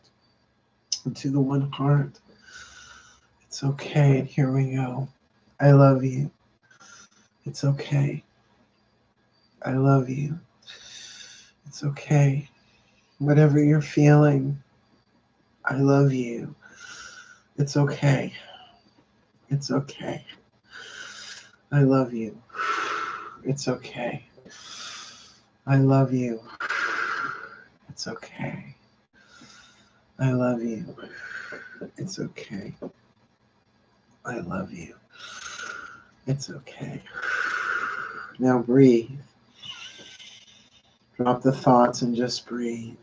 Into the one heart. It's okay. And here we go. I love you. It's okay. I love you. It's okay. Whatever you're feeling, I love you. It's okay. It's okay. I love you. It's okay. I love you. It's okay. I love you. It's okay. I love you. It's okay. Now breathe. Drop the thoughts and just breathe.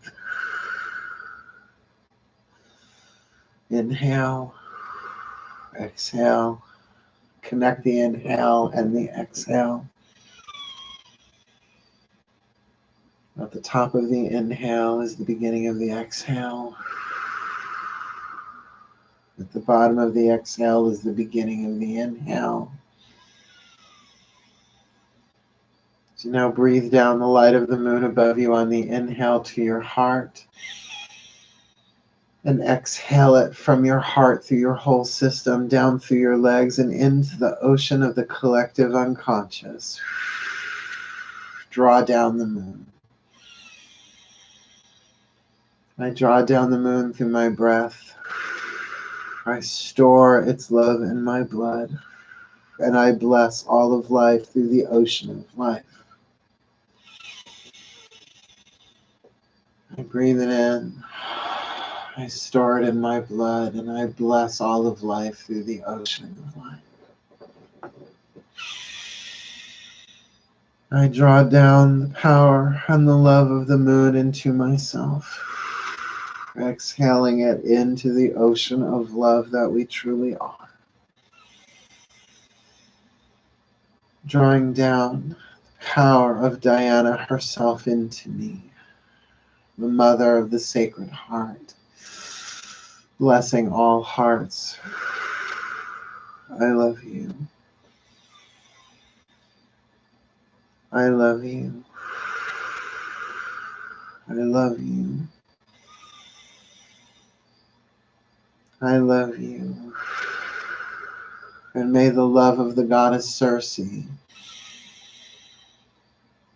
Inhale. Exhale. Connect the inhale and the exhale. At the top of the inhale is the beginning of the exhale. At the bottom of the exhale is the beginning of the inhale. So now breathe down the light of the moon above you on the inhale to your heart. And exhale it from your heart through your whole system, down through your legs and into the ocean of the collective unconscious. Draw down the moon. I draw down the moon through my breath. I store its love in my blood. And I bless all of life through the ocean of life. I breathe it in. I store it in my blood, and I bless all of life through the ocean of life. I draw down the power and the love of the moon into myself, exhaling it into the ocean of love that we truly are. Drawing down the power of Diana herself into me, the mother of the Sacred Heart, blessing all hearts. I love you. I love you. I love you. I love you. And may the love of the goddess Circe,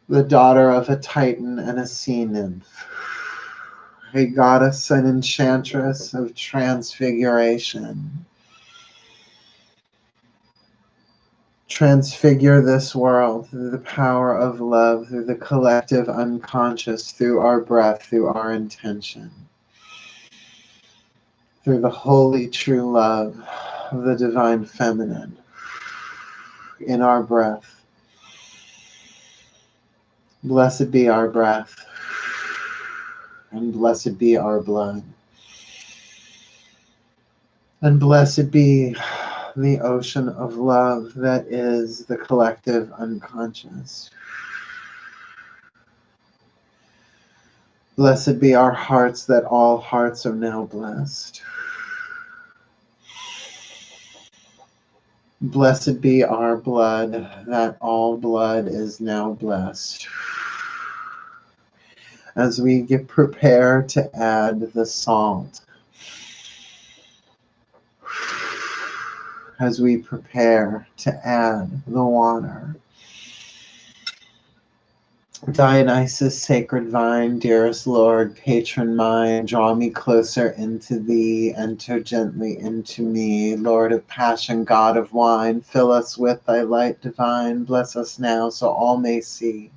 the daughter of a Titan and a sea nymph, a goddess and enchantress of transfiguration, transfigure this world through the power of love, through the collective unconscious, through our breath, through our intention, through the holy true love of the divine feminine in our breath. Blessed be our breath, and blessed be our blood, and blessed be the ocean of love that is the collective unconscious. Blessed be our hearts that all hearts are now blessed. Blessed be our blood that all blood is now blessed. As we get prepared to add the salt, as we prepare to add the water, Dionysus, sacred vine, dearest Lord, patron mine, draw me closer into thee, enter gently into me. Lord of passion, God of wine, fill us with thy light divine, bless us now so all may see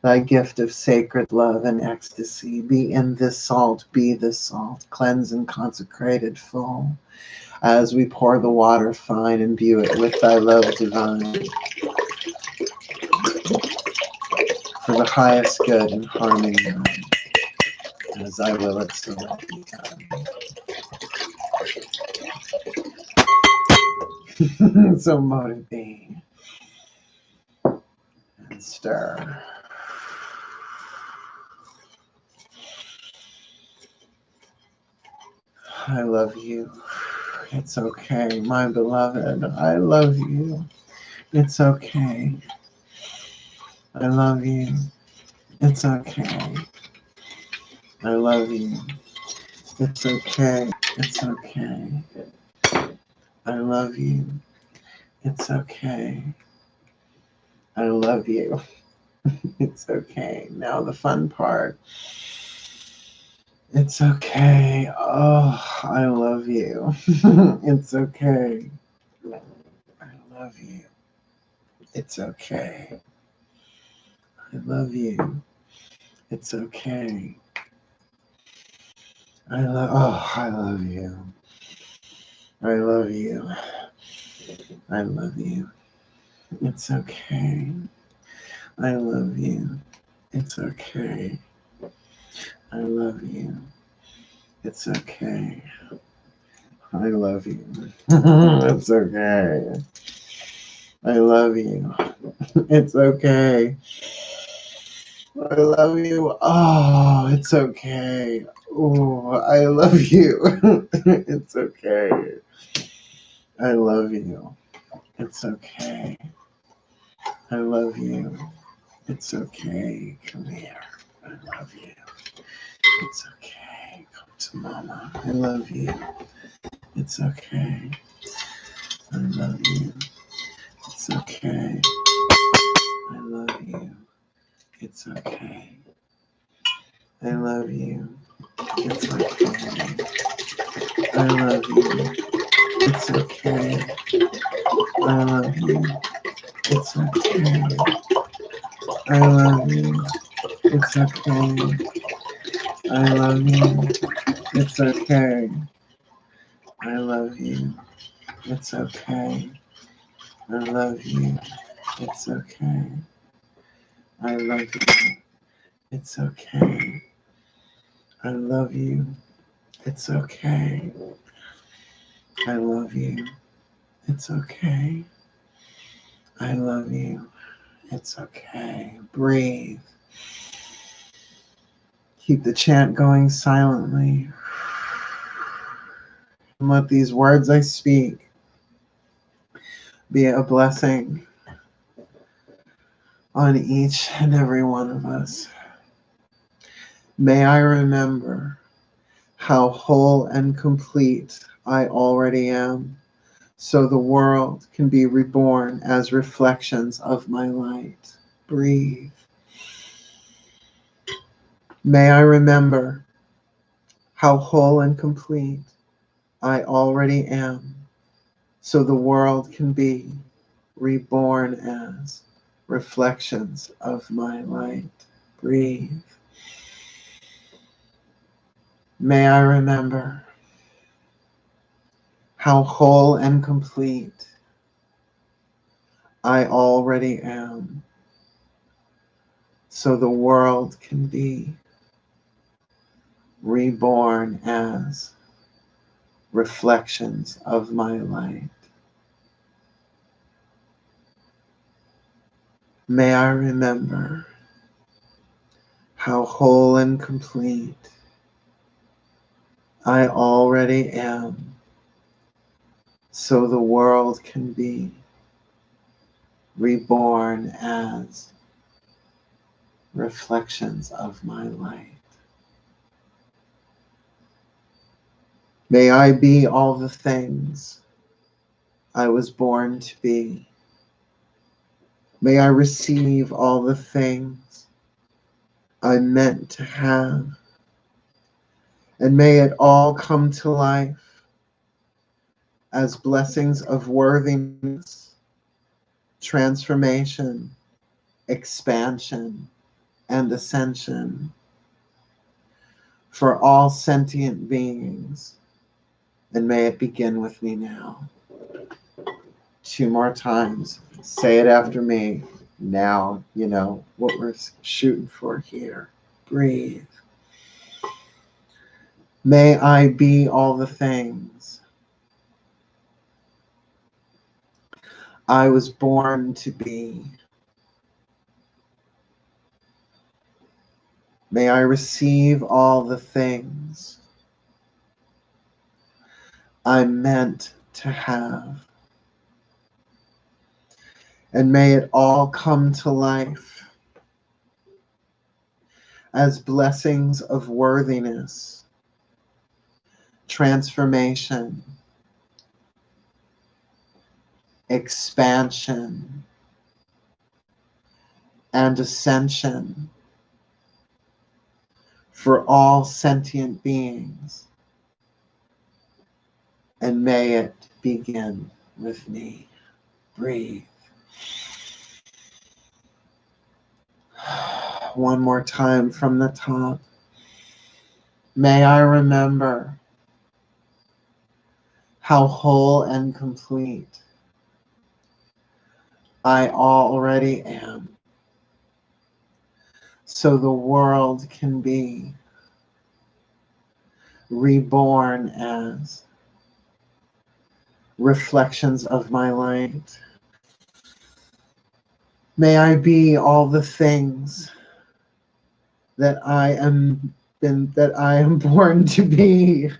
thy gift of sacred love and ecstasy. Be in this salt, be this salt, cleanse and consecrated full, as we pour the water fine, imbue it with thy love divine, for the highest good and harmony none, as I will it so let be done. So motivate and stir. I love you. It's okay, my beloved. I love you. It's okay. I love you. It's okay. I love you. It's okay. It's okay. I love you. It's okay. I love you. It's okay. Now the fun part. It's okay. Oh, I love you. It's okay. I love you. It's okay. I love you. It's okay. I love you. I love you. I love you. It's okay. I love you. It's okay. I love you. It's okay. I love you. It's okay. I love you. It's okay. I love you. Oh, it's okay. Oh, I love you. It's okay. I love you. It's okay. I love you. It's okay. Come here. I love you. It's okay. Come to mama. I love you. It's okay. I love you. It's okay. I love you. It's okay. I love you. It's okay. I love you. It's okay. I love you. It's okay. I love you. It's okay. I love you. It's okay. I love you. It's okay. I love you. It's okay. I love you. It's okay. I love you. It's okay. I love you. It's okay. I love you. It's okay. Breathe. Keep the chant going silently. And let these words I speak be a blessing on each and every one of us. May I remember how whole and complete I already am, so the world can be reborn as reflections of my light. Breathe. May I remember how whole and complete I already am, so the world can be reborn as reflections of my light. Breathe. May I remember how whole and complete I already am, so the world can be reborn as reflections of my light. May I remember how whole and complete I already am, so the world can be reborn as reflections of my light. May I be all the things I was born to be. May I receive all the things I'm meant to have. And may it all come to life as blessings of worthiness, transformation, expansion, and ascension for all sentient beings. And may it begin with me now. 2 more times. Say it after me. Now, you know what we're shooting for here. Breathe. May I be all the things I was born to be. May I receive all the things I'm meant to have. And may it all come to life as blessings of worthiness, transformation, expansion, and ascension for all sentient beings. And may it begin with me. Breathe. One more time from the top. May I remember how whole and complete I already am, so the world can be reborn as reflections of my light. May I be all the things that I am born to be.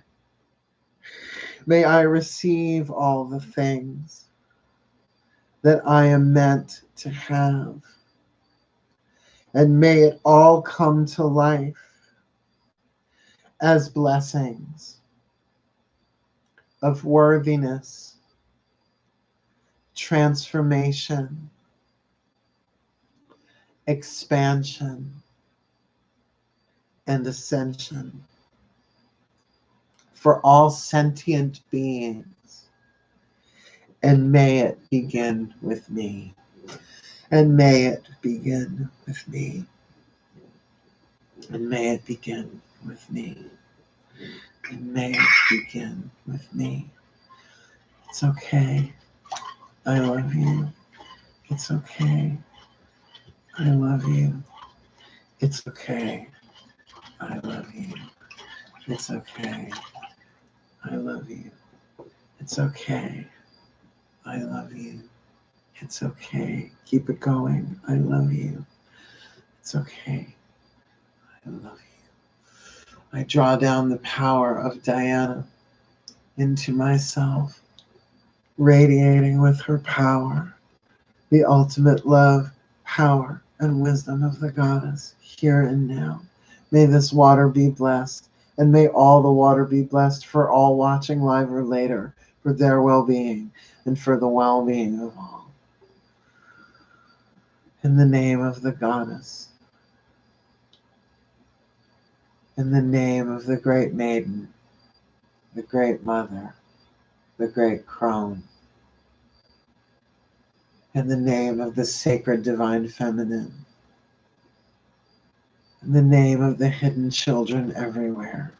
May I receive all the things that I am meant to have. And may it all come to life as blessings of worthiness, transformation, expansion, and ascension for all sentient beings. And may it begin with me. And may it begin with me. And may it begin with me. And may it begin with me. It's okay. I love you. It's okay. I love you. It's okay. I love you. It's okay. I love you. It's okay. I love you. It's okay. Keep it going. I love you. It's okay. I love you. I draw down the power of Diana into myself, radiating with her power, the ultimate love, power, and wisdom of the goddess, here and now. May this water be blessed, and may all the water be blessed for all watching live or later, for their well-being and for the well-being of all. In the name of the goddess, in the name of the great maiden, the great mother, the great crone, in the name of the sacred divine feminine, in the name of the hidden children everywhere.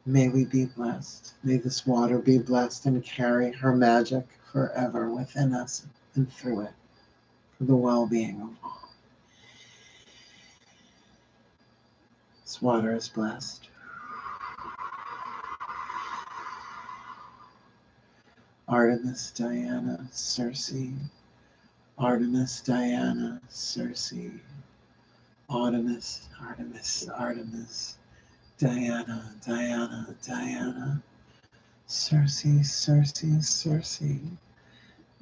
May we be blessed. May this water be blessed and carry her magic forever within us and through it for the well-being of all. This water is blessed. Artemis, Diana, Circe. Artemis, Diana, Circe. Artemis, Artemis, Artemis. Diana, Diana, Diana. Circe, Circe, Circe.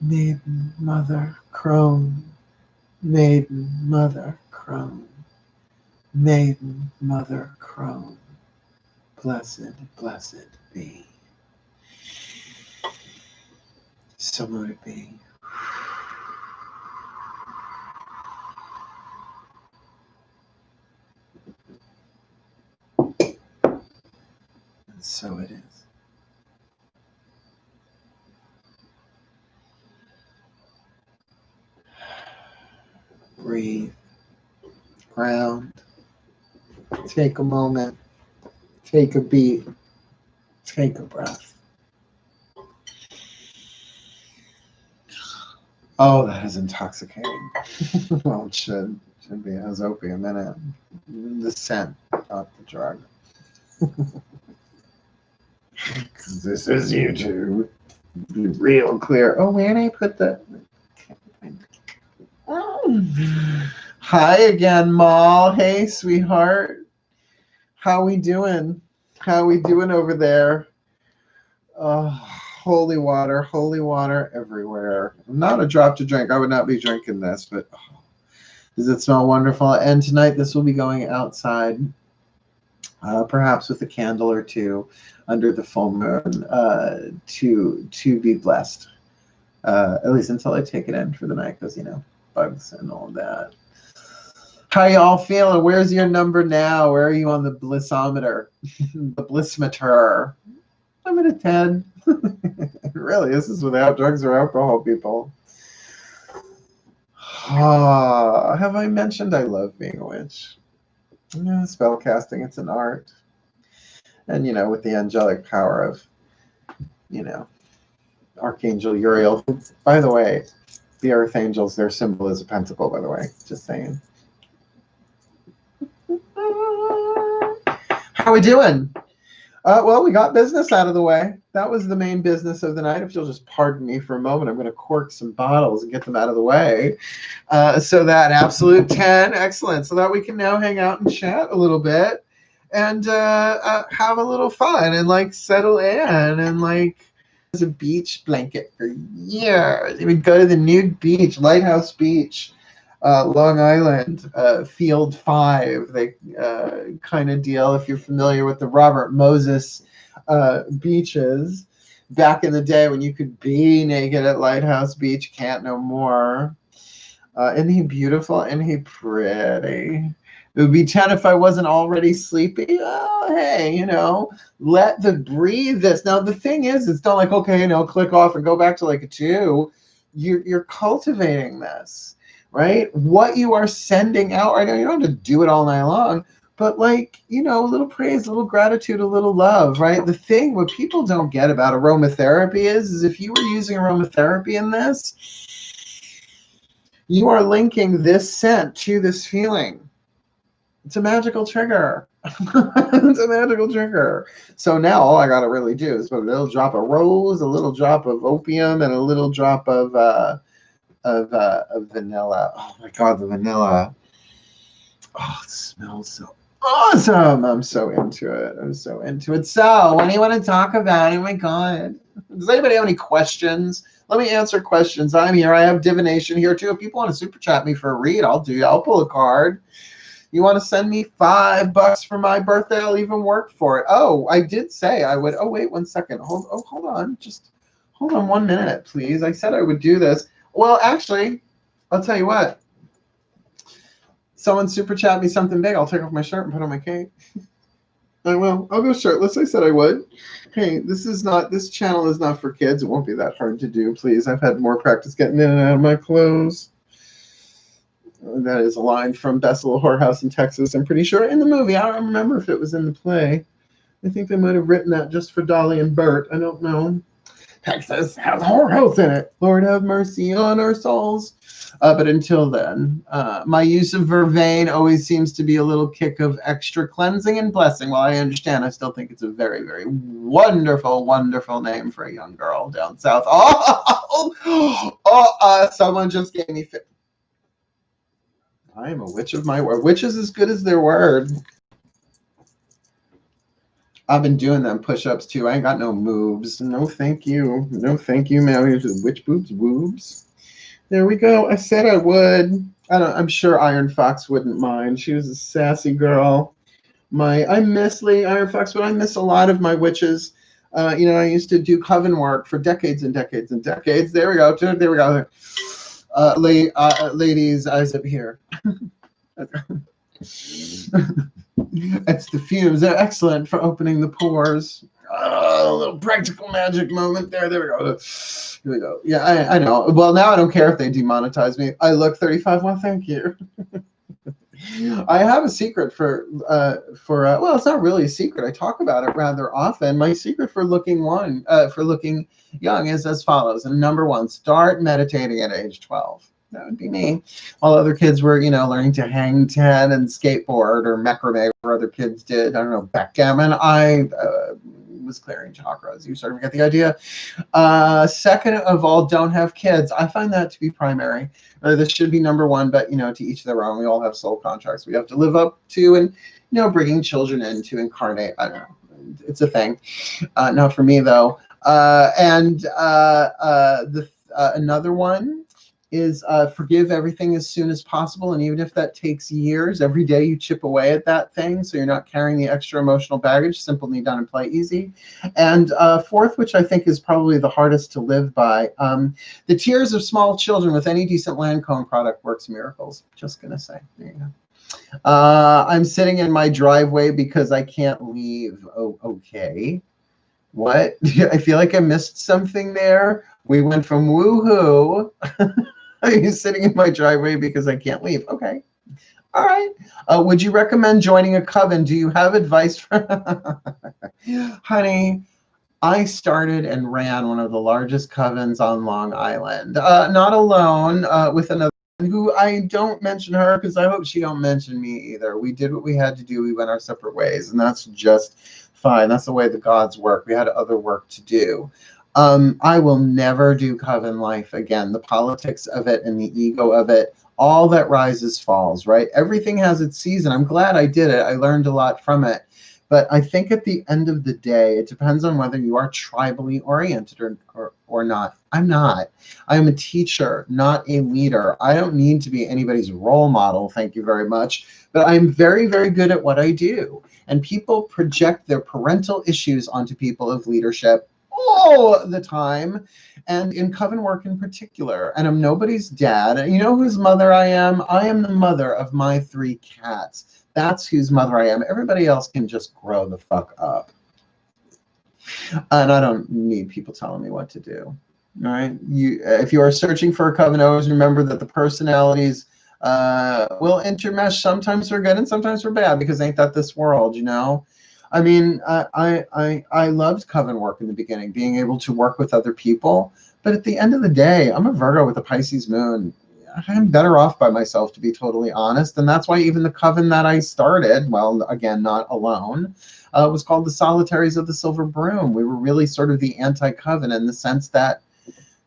Maiden, mother, crone. Maiden, mother, crone. Maiden, mother, crone. Blessed, blessed be. So mote it be. breathe, ground, take a moment, take a beat, take a breath. Oh, that is intoxicating. Well, it should be. It has opium in it. The scent, not the drug. This is YouTube. Be real clear. Oh, where did I put the... Hi again, Mal. Hey, sweetheart. How we doing? How we doing over there? Oh, holy water everywhere. Not a drop to drink. I would not be drinking this, but oh, does it smell wonderful? And tonight this will be going outside, perhaps with a candle or two under the full moon, to be blessed. At least until I take it in for the night, because, you know, bugs and all that. How y'all feeling? Where's your number now? Where are you on the blissometer? The blissmeter. I'm at a 10. Really, this is without drugs or alcohol, people. Have I mentioned I love being a witch? Yeah, spell casting, it's an art. And, you know, with the angelic power of, you know, Archangel Uriel. By the way, the Earth Angels, their symbol is a pentacle, by the way. Just saying. How we doing? Well, we got business out of the way. That was the main business of the night. If you'll just pardon me for a moment, I'm going to cork some bottles and get them out of the way. So that absolute 10, excellent. So that we can now hang out and chat a little bit and have a little fun and like settle in and like there's a beach blanket for years. We go to the nude beach, Lighthouse Beach. Long Island, Field 5, they kind of deal, if you're familiar with the Robert Moses beaches. Back in the day when you could be naked at Lighthouse Beach, can't no more. Isn't he beautiful? Isn't he pretty? It would be 10 if I wasn't already sleepy. Oh, hey, you know, let the breathe this. Now, the thing is, it's not like, okay, you know, click off and go back to like a 2. You're cultivating this. Right? What you are sending out right now, you don't have to do it all night long, but like, you know, a little praise, a little gratitude, a little love, right? The thing, what people don't get about aromatherapy is if you were using aromatherapy in this, you are linking this scent to this feeling. It's a magical trigger. It's a magical trigger. So now all I got to really do is put a little drop of rose, a little drop of opium, and a little drop of vanilla. Oh my god, the vanilla. Oh, it smells so awesome. I'm so into it. I'm so into it. So, what do you want to talk about? Oh my god. Does anybody have any questions? Let me answer questions. I'm here. I have divination here too. If people want to super chat me for a read, I'll pull a card. You want to send me $5 for my birthday? I'll even work for it. Oh, I did say I would. Oh, wait 1 second. Hold on. Just hold on 1 minute, please. I said I would do this. Well, actually, I'll tell you what. Someone super chat me something big. I'll take off my shirt and put on my cape. I will. I'll go shirtless. I said I would. Hey, this channel is not for kids. It won't be that hard to do, please. I've had more practice getting in and out of my clothes. That is a line from Best Little Whorehouse in Texas. I'm pretty sure in the movie. I don't remember if it was in the play. I think they might have written that just for Dolly and Bert. I don't know. Texas has a whorehouse in it. Lord have mercy on our souls. But until then, my use of vervain always seems to be a little kick of extra cleansing and blessing. While I understand, I still think it's a very, very wonderful, wonderful name for a young girl down south. Someone just gave me fit. I am a witch of my word. Witch is as good as their word. I've been doing them push-ups too. I ain't got no moves. No, thank you. No, thank you, man. Here's the witch boobs, woobs. There we go. I said I would. I'm sure Iron Fox wouldn't mind. She was a sassy girl. I miss Lady Iron Fox, but I miss a lot of my witches. You know, I used to do coven work for decades and decades and decades. There we go. There we go. Ladies, eyes up here. It's the fumes. They're excellent for opening the pores. Oh, a little practical magic moment there. There we go. Here we go. Yeah, I know. Well, now I don't care if they demonetize me. I look 35. Well, thank you. I have a secret for well, it's not really a secret. I talk about it rather often. My secret for looking young is as follows. And number one, start meditating at age 12. That would be me. While other kids were, you know, learning to hang 10 and skateboard or macrame, where other kids did, I don't know, backgammon, I was clearing chakras. You sort of get the idea. Second of all, don't have kids. I find that to be primary. This should be number one, but, you know, to each their own. We all have soul contracts we have to live up to, and, you know, bringing children in to incarnate, I don't know. It's a thing. Not for me, though. Another one is forgive everything as soon as possible. And even if that takes years, every day you chip away at that thing so you're not carrying the extra emotional baggage. Simple, neat, done, and play easy. And fourth, which I think is probably the hardest to live by, the tears of small children with any decent Lancome product works miracles. Just going to say. There you go. I'm sitting in my driveway because I can't leave. Oh, okay. What? I feel like I missed something there. We went from woohoo. I'm sitting in my driveway because I can't leave. Okay. All right. Would you recommend joining a coven? Do you have advice for honey? I started and ran one of the largest covens on Long Island. Not alone, with another who I don't mention her because I hope she don't mention me either. We did what we had to do. We went our separate ways, and that's just fine. That's the way the gods work. We had other work to do. I will never do coven life again. The politics of it and the ego of it, all that rises falls, right? Everything has its season. I'm glad I did it. I learned a lot from it. But I think at the end of the day, it depends on whether you are tribally oriented or not. I'm not. I'm a teacher, not a leader. I don't need to be anybody's role model, thank you very much. But I'm very, very good at what I do. And people project their parental issues onto people of leadership all the time, and in coven work in particular. And I'm nobody's dad. And you know whose mother I am? I am the mother of my 3 cats. That's whose mother I am. Everybody else can just grow the fuck up. And I don't need people telling me what to do. All right? If you are searching for a coven, always remember that the personalities will intermesh. Sometimes they're good and sometimes they're bad, because ain't that this world, you know? I mean, I loved coven work in the beginning, being able to work with other people. But at the end of the day, I'm a Virgo with a Pisces moon. I'm better off by myself, to be totally honest. And that's why even the coven that I started, well, again, not alone, was called the Solitaries of the Silver Broom. We were really sort of the anti-coven in the sense that,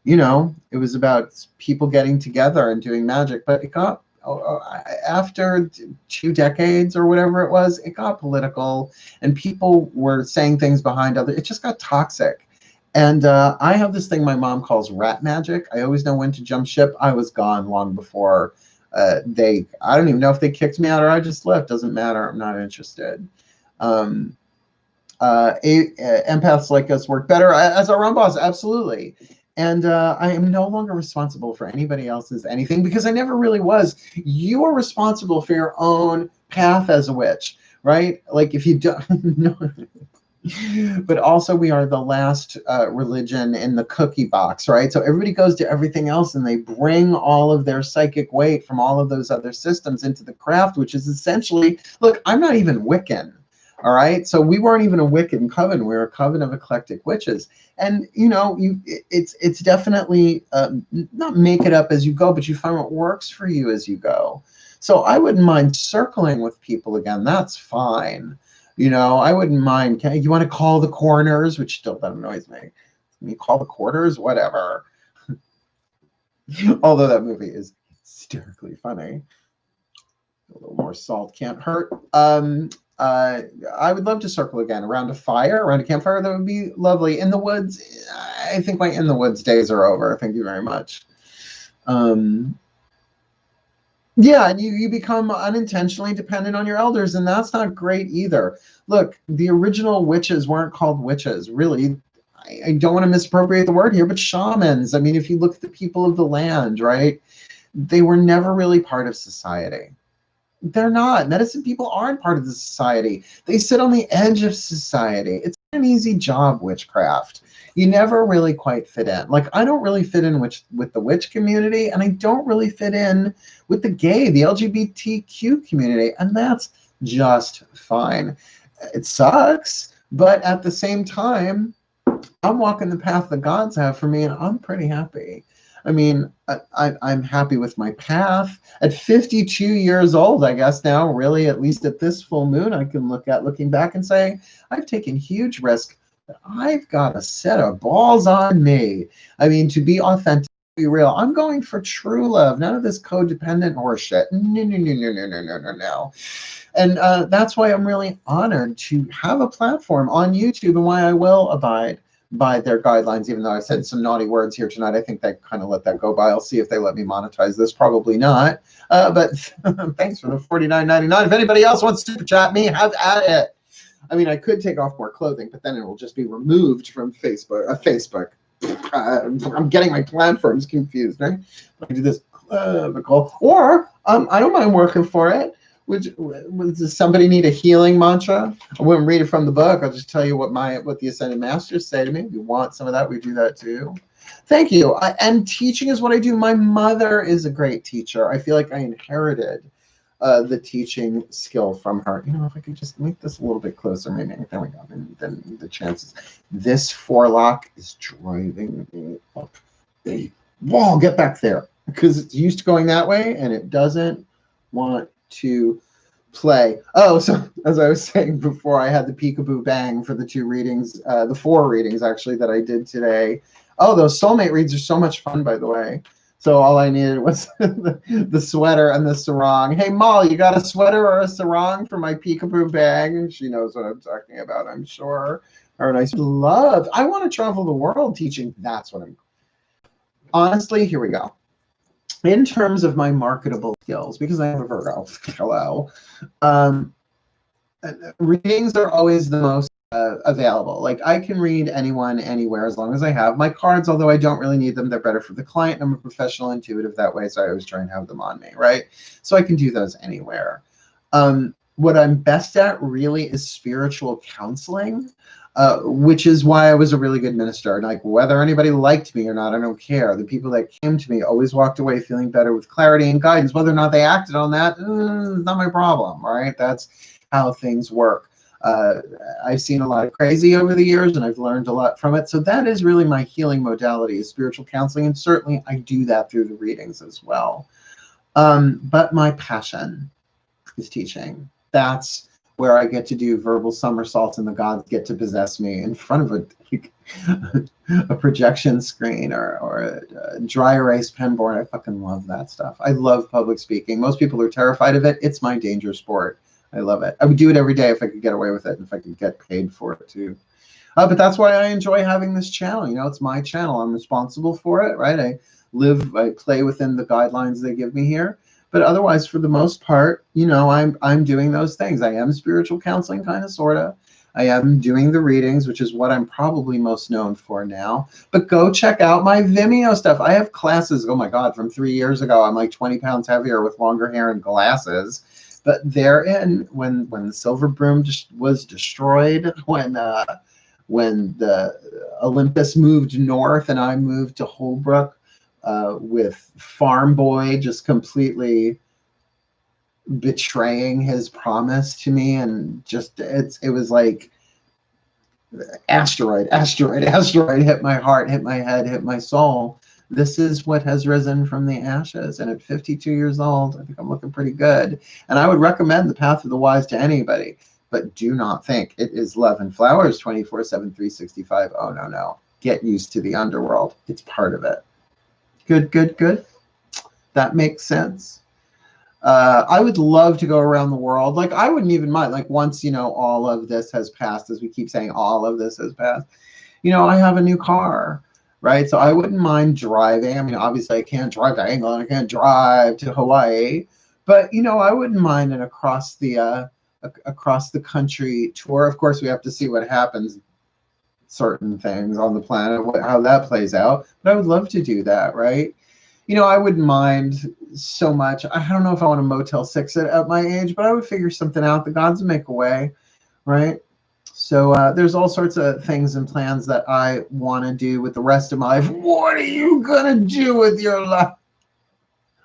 you know, it was about people getting together and doing magic. But it got, after 2 decades or whatever it was, it got political and people were saying things behind other. It just got toxic. And I have this thing my mom calls rat magic. I always know when to jump ship. I was gone long before I don't even know if they kicked me out or I just left. Doesn't matter. I'm not interested. Empaths like us work better as our own boss. Absolutely. And I am no longer responsible for anybody else's anything, because I never really was. You are responsible for your own path as a witch, right? Like if you don't know. But also we are the last religion in the cookie box, right? So everybody goes to everything else and they bring all of their psychic weight from all of those other systems into the craft, which is essentially, look, I'm not even Wiccan, all right? So we weren't even a Wiccan coven. We were a coven of eclectic witches. And, you know, it's definitely not make it up as you go, but you find what works for you as you go. So I wouldn't mind circling with people again. That's fine. You know, I wouldn't mind. You want to call the coroners, which still that annoys me. You call the quarters, whatever. Although that movie is hysterically funny. A little more salt can't hurt. I would love to circle again around a fire, around a campfire. That would be lovely. In the woods, I think my in the woods days are over. Thank you very much. Yeah, and you become unintentionally dependent on your elders, and that's not great either. Look, the original witches weren't called witches, really. I don't want to misappropriate the word here, but shamans. I mean, if you look at the people of the land, right, they were never really part of society. They're not. Medicine people aren't part of the society. They sit on the edge of society. It's an easy job, witchcraft. You never really quite fit in. Like, I don't really fit in with the witch community, and I don't really fit in with the gay, the LGBTQ community, and that's just fine. It sucks, but at the same time, I'm walking the path the gods have for me, and I'm pretty happy. I mean, I'm happy with my path. At 52 years old, I guess now, really, at least at this full moon, I can looking back and say, I've taken huge risk, but I've got a set of balls on me. I mean, to be authentic, be real. I'm going for true love, none of this codependent horseshit. No, no, no, no, no, no, no, no, no. And that's why I'm really honored to have a platform on YouTube, and why I will abide by their guidelines, even though I said some naughty words here tonight. I think they kind of let that go by. I'll see if they let me monetize this. Probably not. But thanks for the $49.99. If anybody else wants to super chat me, have at it. I mean, I could take off more clothing, but then it will just be removed from Facebook. I'm getting my platforms confused, right? I can do this clavicle, or I don't mind working for it. Does somebody need a healing mantra? I wouldn't read it from the book. I'll just tell you what the Ascended Masters say to me. If you want some of that, we do that too. Thank you. And teaching is what I do. My mother is a great teacher. I feel like I inherited the teaching skill from her. You know, if I could just make this a little bit closer, maybe. There we go. Then the chances. This forelock is driving me up a wall. Get back there, because it's used to going that way, and it doesn't want to play. Oh, so as I was saying before, I had the peekaboo bang for the 2 readings, the 4 readings actually that I did today. Oh, those soulmate reads are so much fun, by the way. So all I needed was the sweater and the sarong. Hey, Molly, you got a sweater or a sarong for my peekaboo bang? She knows what I'm talking about, I'm sure. Or nice love. I want to travel the world teaching. That's what I'm. Honestly, here we go. In terms of my marketable skills, because I am a Virgo, hello, readings are always the most available. Like, I can read anyone, anywhere, as long as I have my cards, although I don't really need them. They're better for the client. I'm a professional intuitive that way, so I always try and have them on me, right? So I can do those anywhere. What I'm best at really is spiritual counseling. Which is why I was a really good minister. And like, whether anybody liked me or not, I don't care. The people that came to me always walked away feeling better with clarity and guidance. Whether or not they acted on that, not my problem, right? That's how things work. I've seen a lot of crazy over the years, and I've learned a lot from it. So that is really my healing modality, is spiritual counseling. And certainly I do that through the readings as well. But my passion is teaching. That's where I get to do verbal somersaults and the gods get to possess me in front of a projection screen or a dry erase pen board. I fucking love that stuff. I love public speaking. Most people are terrified of it. It's my danger sport. I love it. I would do it every day if I could get away with it, and if I could get paid for it too. But that's why I enjoy having this channel. You know, it's my channel. I'm responsible for it, right? I play within the guidelines they give me here. But otherwise, for the most part, you know, I'm doing those things. I am spiritual counseling, kind of, sort of. I am doing the readings, which is what I'm probably most known for now. But go check out my Vimeo stuff. I have classes, oh my God, from 3 years ago. I'm like 20 pounds heavier with longer hair and glasses. But therein, when the silver broom was destroyed, when the Olympus moved north and I moved to Holbrook, with Farm Boy just completely betraying his promise to me, and just it was like asteroid hit my heart, hit my head, hit my soul. This is what has risen from the ashes, and at 52 years old, I think I'm looking pretty good. And I would recommend the Path of the Wise to anybody, but do not think it is love and flowers 24/7, 365. Oh no, get used to the underworld. It's part of it. Good. That makes sense. I would love to go around the world. Like, I wouldn't even mind. Like, once, you know, all of this has passed, as we keep saying, all of this has passed, you know, I have a new car, right? So I wouldn't mind driving. I mean, obviously I can't drive to England. I can't drive to Hawaii. But, you know, I wouldn't mind an across the country tour. Of course, we have to see what happens, certain things on the planet, how that plays out. But I would love to do that, right? You know, I wouldn't mind so much. I don't know if I want to Motel 6 it at my age, but I would figure something out. The gods would make a way, right? So there's all sorts of things and plans that I want to do with the rest of my life. What are you going to do with your life?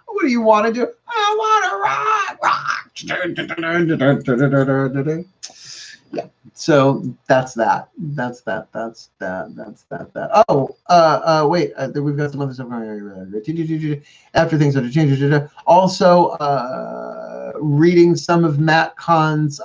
What do you want to do? I want to rock. Yeah. So that's that. That's that. Oh, wait. We've got some other stuff. After things are changed. Also, reading some of Matt Kahn's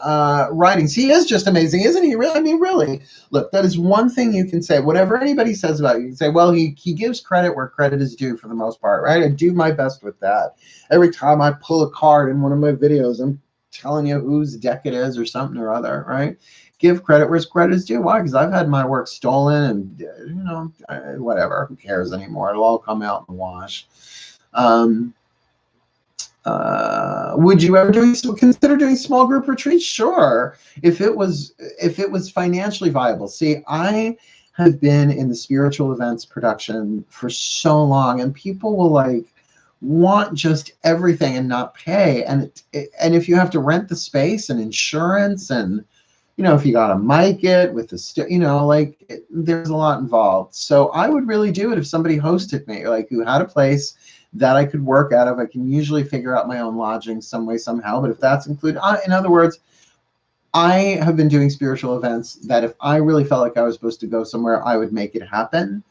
writings. He is just amazing, isn't he? Really? I mean, really. Look, that is one thing you can say. Whatever anybody says about you, you can say, well, he gives credit where credit is due for the most part, right? I do my best with that. Every time I pull a card in one of my videos, I'm telling you whose deck it is or something or other, right? Give credit where credit is due. Why? Because I've had my work stolen and, you know, whatever. Who cares anymore? It'll all come out in the wash. Would you ever consider doing small group retreats? Sure. If it was financially viable. See, I have been in the spiritual events production for so long, and people will like want just everything and not pay. And if you have to rent the space and insurance, and you know, if you got to mic it with the you know, like there's a lot involved. So I would really do it if somebody hosted me, like who had a place that I could work out of. I can usually figure out my own lodging some way, somehow. But if that's included, in other words, I have been doing spiritual events that if I really felt like I was supposed to go somewhere, I would make it happen.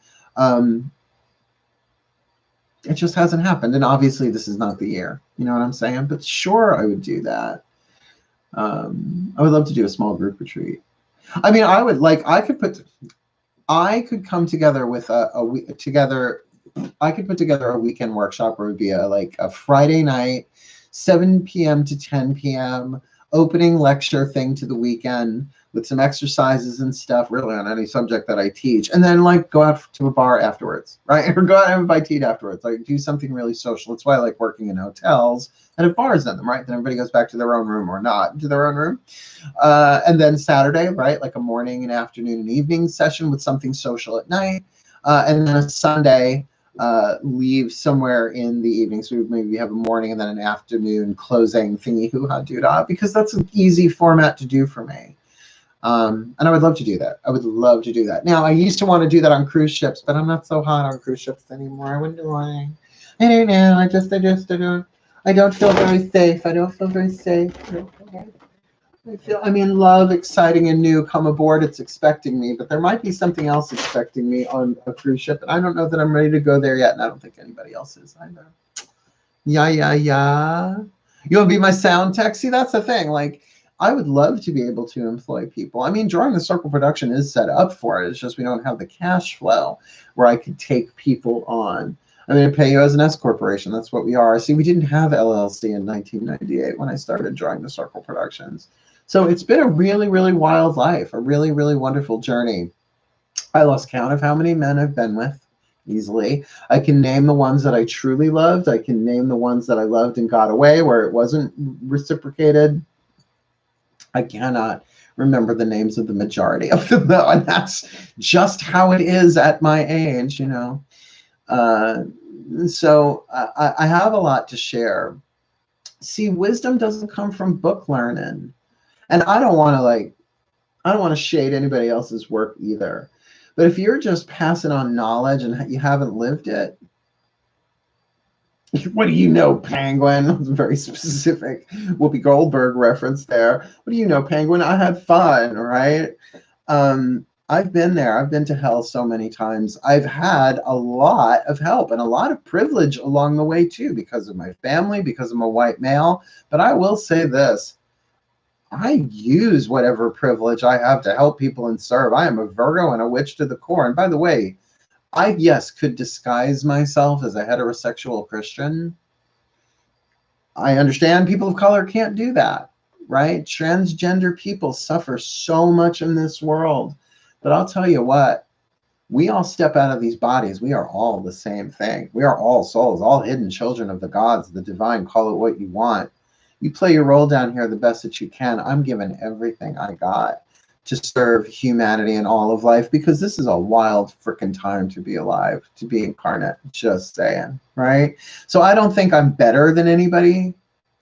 It just hasn't happened. And obviously this is not the year, you know what I'm saying? But sure, I would do that. I would love to do a small group retreat. I mean, I could come together with I could put together a weekend workshop where it would be a Friday night, 7 p.m. to 10 p.m. opening lecture thing to the weekend with some exercises and stuff, really on any subject that I teach, and then like go out to a bar afterwards, right? Or go out and have a bite to eat afterwards, like do something really social. That's why I like working in hotels that have bars in them, right? Then everybody goes back to their own room or not to their own room. And then Saturday, right? Like a morning and afternoon and evening session with something social at night. And then a Sunday, leave somewhere in the evening. So maybe have a morning and then an afternoon closing thingy hoo-ha doo-dah, because that's an easy format to do for me. And I would love to do that. I would love to do that. Now, I used to want to do that on cruise ships, but I'm not so hot on cruise ships anymore. I wouldn't do why. I don't know. I don't feel very safe. I don't feel very safe. I'm in love, exciting and new. Come aboard. It's expecting me, but there might be something else expecting me on a cruise ship, and I don't know that I'm ready to go there yet, and I don't think anybody else is either. Yeah. You want to be my sound tech? See, that's the thing. Like, I would love to be able to employ people. I mean, Drawing the Circle production is set up for it. It's just we don't have the cash flow where I could take people on. I'm going to pay you as an S corporation. That's what we are. See, we didn't have LLC in 1998 when I started Drawing the Circle Productions. So it's been a really, really wild life, a really, really wonderful journey. I lost count of how many men I've been with easily. I can name the ones that I truly loved. I can name the ones that I loved and got away where it wasn't reciprocated. I cannot remember the names of the majority of them, though, and that's just how it is at my age, you know. So I have a lot to share. See, wisdom doesn't come from book learning. And I don't want to shade anybody else's work either. But if you're just passing on knowledge and you haven't lived it, what do you know, Penguin? That was a very specific Whoopi Goldberg reference there. What do you know, Penguin? I had fun, right? I've been there. I've been to hell so many times. I've had a lot of help and a lot of privilege along the way, too, because of my family, because I'm a white male. But I will say this. I use whatever privilege I have to help people and serve. I am a Virgo and a witch to the core. And by the way, I, yes, could disguise myself as a heterosexual Christian. I understand people of color can't do that, right? Transgender people suffer so much in this world. But I'll tell you what, we all step out of these bodies. We are all the same thing. We are all souls, all hidden children of the gods, the divine, call it what you want. You play your role down here the best that you can. I'm giving everything I got to serve humanity and all of life, because this is a wild freaking time to be alive, to be incarnate, just saying, right? So I don't think I'm better than anybody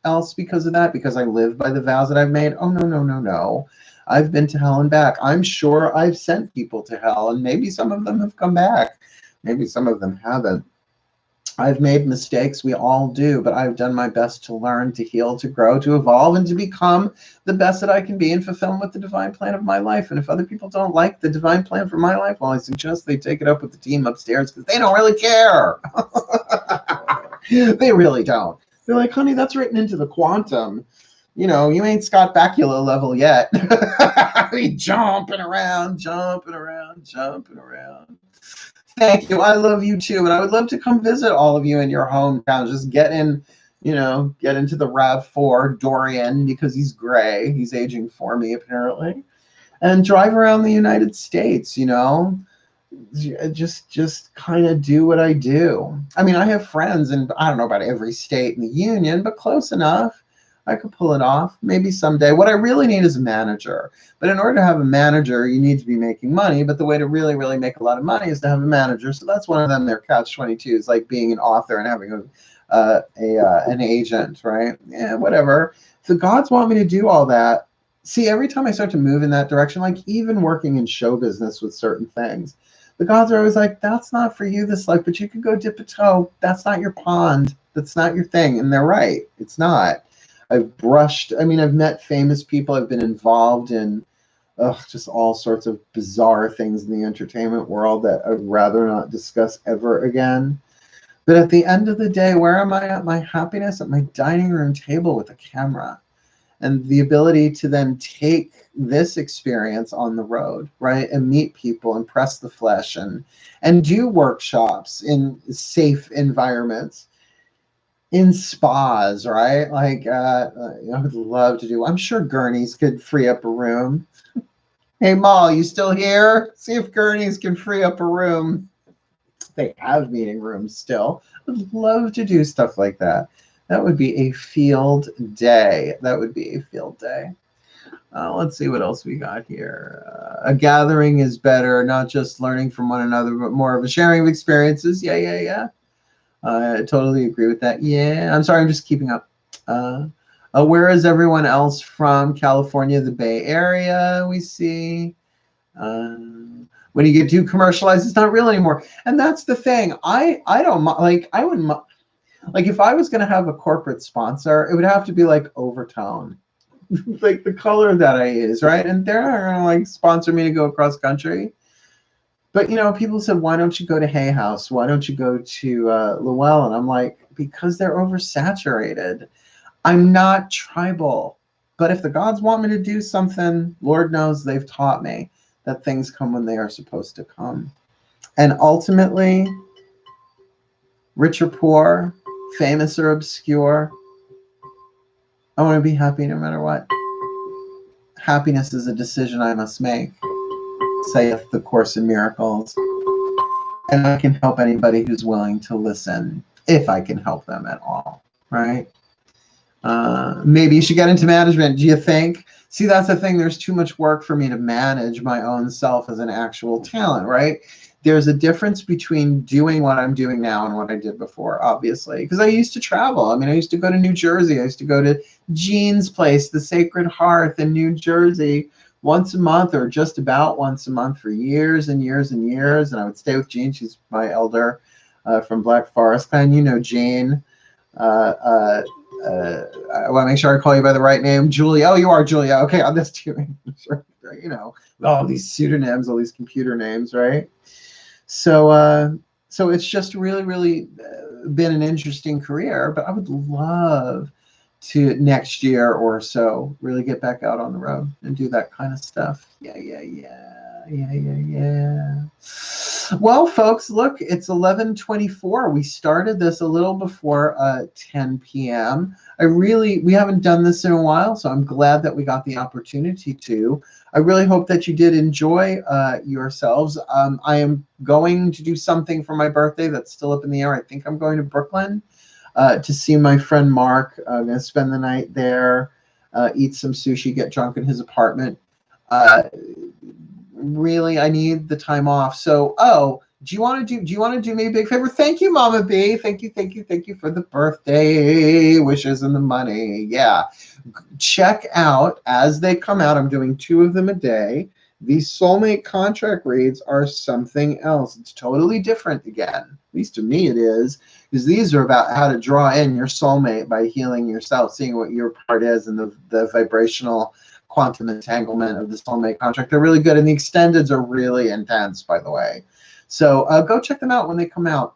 else because of that, because I live by the vows that I've made. Oh, no, no, no, no. I've been to hell and back. I'm sure I've sent people to hell, and maybe some of them have come back. Maybe some of them haven't. I've made mistakes, we all do, but I've done my best to learn, to heal, to grow, to evolve, and to become the best that I can be in fulfillment with the divine plan of my life. And if other people don't like the divine plan for my life, well, I suggest they take it up with the team upstairs, because they don't really care. They really don't. They're like, honey, that's written into the quantum. You know, you ain't Scott Bakula level yet. Jumping around, jumping around, jumping around. Thank you. I love you too. And I would love to come visit all of you in your hometown. Just get in, you know, get into the RAV4 Dorian, because he's gray. He's aging for me, apparently. And drive around the United States, you know. Just kind of do what I do. I mean, I have friends in, I don't know about every state in the union, but close enough. I could pull it off maybe someday. What I really need is a manager. But in order to have a manager, you need to be making money. But the way to really, really make a lot of money is to have a manager. So that's one of them. Their catch-22 is like being an author and having an agent, right? Yeah, whatever. If the gods want me to do all that, see, every time I start to move in that direction, like even working in show business with certain things, the gods are always like, that's not for you this life, but you could go dip a toe. That's not your pond. That's not your thing. And they're right. It's not. I've met famous people. I've been involved in just all sorts of bizarre things in the entertainment world that I'd rather not discuss ever again. But at the end of the day, where am I at my happiness? At my dining room table with a camera. And the ability to then take this experience on the road, right? And meet people and press the flesh and do workshops in safe environments. In spas, right? Like, I would love to do. I'm sure Gurneys could free up a room. Hey, Mal, you still here? See if Gurneys can free up a room. They have meeting rooms still. I'd love to do stuff like that. That would be a field day. That would be a field day. Let's see what else we got here. A gathering is better, not just learning from one another, but more of a sharing of experiences. Yeah. I totally agree with that. Yeah, I'm sorry, I'm just keeping up. Where is everyone else from? California, the Bay Area, we see. When you get too commercialized, it's not real anymore. And that's the thing. I don't like, I wouldn't, like if I was going to have a corporate sponsor, it would have to be like overtone. Like the color that I use, right? And they're not going to like sponsor me to go across country. But, you know, people said, why don't you go to Hay House? Why don't you go to Llewellyn? I'm like, because they're oversaturated. I'm not tribal. But if the gods want me to do something, Lord knows they've taught me that things come when they are supposed to come. And ultimately, rich or poor, famous or obscure, I want to be happy no matter what. Happiness is a decision I must make, saith the Course in Miracles. And I can help anybody who's willing to listen, if I can help them at all, right? Maybe you should get into management, do you think? See, that's the thing. There's too much work for me to manage my own self as an actual talent, right? There's a difference between doing what I'm doing now and what I did before, obviously. Because I used to travel. I mean, I used to go to New Jersey. I used to go to Jean's place, the Sacred Hearth in New Jersey, once a month or just about once a month for years and years and years. And I would stay with Jean. She's my elder from Black Forest Clan. You know Jean. I want to make sure I call you by the right name. Julia. Oh, you are Julia. Okay, on this too. You know, all these pseudonyms, all these computer names, right? So it's just really, really been an interesting career. But I would love to next year or so really get back out on the road and do that kind of stuff. Yeah. Well, folks, look, it's 11:24. We started this a little before 10 p.m. We haven't done this in a while, so I'm glad that we got the opportunity to. I really hope that you did enjoy yourselves. I am going to do something for my birthday that's still up in the air. I think I'm going to Brooklyn to see my friend Mark. I'm going to spend the night there, eat some sushi, get drunk in his apartment. Really, I need the time off. So, oh, do you want to do me a big favor? Thank you, Mama B. Thank you for the birthday wishes and the money. Yeah. Check out as they come out. I'm doing 2 of them a day. These soulmate contract reads are something else. It's totally different again. At least to me it is, because these are about how to draw in your soulmate by healing yourself, seeing what your part is in the vibrational quantum entanglement of the soulmate contract. They're really good, and the extendeds are really intense, by the way. So go check them out when they come out.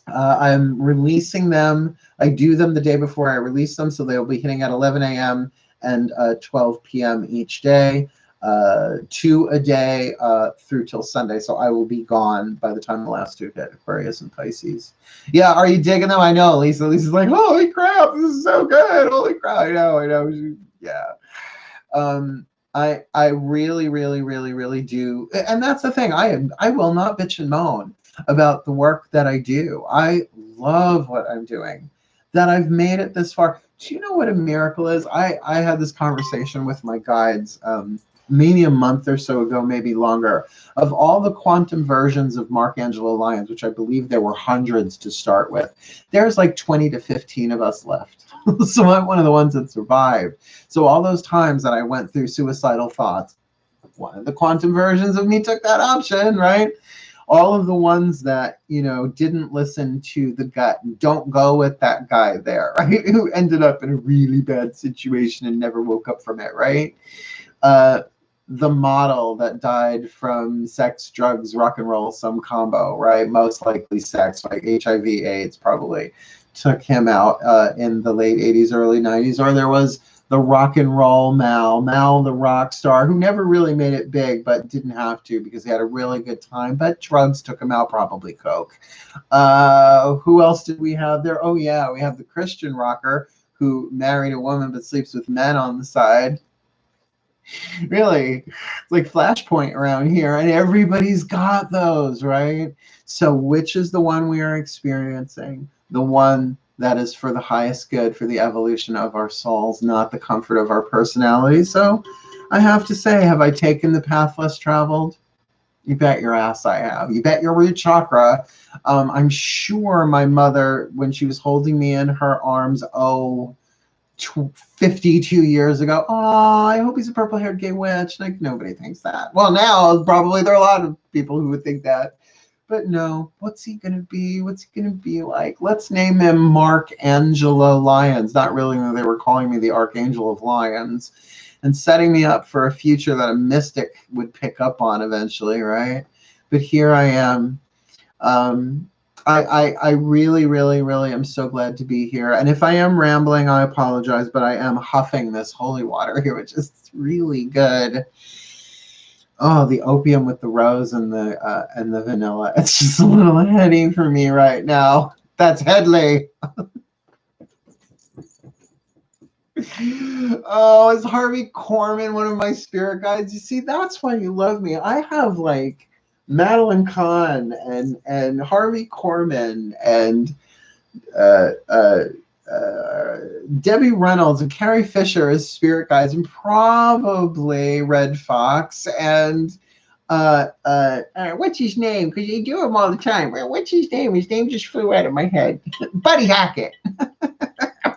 I'm releasing them. I do them the day before I release them, so they'll be hitting at 11 a.m. and 12 p.m. each day, 2 a day through till Sunday. So I will be gone by the time the last 2 hit, Aquarius and Pisces. Yeah, are you digging them? I know, Lisa. Lisa's like, holy crap, this is so good. Holy crap, I know. Yeah. I really do, and that's the thing. I will not bitch and moan about the work that I do. I love what I'm doing, that I've made it this far. Do you know what a miracle is? I had this conversation with my guides maybe a month or so ago, maybe longer, of all the quantum versions of Markangelo Lyons, which I believe there were hundreds to start with. There's like 20 to 15 of us left. So I'm one of the ones that survived. So all those times that I went through suicidal thoughts, one of the quantum versions of me took that option, right? All of the ones that, you know, didn't listen to the gut, don't go with that guy there, right? Who ended up in a really bad situation and never woke up from it, right? The model that died from sex, drugs, rock and roll, some combo, right? Most likely sex, like HIV, AIDS probably took him out in the late 80s, early 90s. Or there was the rock and roll Mal the rock star, who never really made it big, but didn't have to because he had a really good time. But drugs took him out, probably coke. Who else did we have there? Oh yeah, we have the Christian rocker who married a woman but sleeps with men on the side. Really, it's like Flashpoint around here, and everybody's got those, right? So which is the one we are experiencing? The one that is for the highest good, for the evolution of our souls, not the comfort of our personality. So I have to say, have I taken the path less traveled? You bet your ass I have. You bet your root chakra. I'm sure my mother, when she was holding me in her arms, 52 years ago, oh, I hope he's a purple-haired gay witch. Like, nobody thinks that. Well, now probably there are a lot of people who would think that. But no, what's he going to be? What's he going to be like? Let's name him Markangelo Lyons. Not really, they were calling me the Archangel of Lyons, and setting me up for a future that a mystic would pick up on eventually, right? But here I am. I really am so glad to be here. And if I am rambling, I apologize, but I am huffing this holy water here, which is really good. Oh, the opium with the rose and the vanilla. It's just a little heady for me right now. That's Headley. Oh, it's Harvey Korman, one of my spirit guides. You see, that's why you love me. I have like Madeline Kahn and Harvey Korman and Debbie Reynolds and Carrie Fisher as spirit guides, and probably Red Fox and what's his name? Because you do them all the time. Well, what's his name? His name just flew out of my head. Buddy Hackett.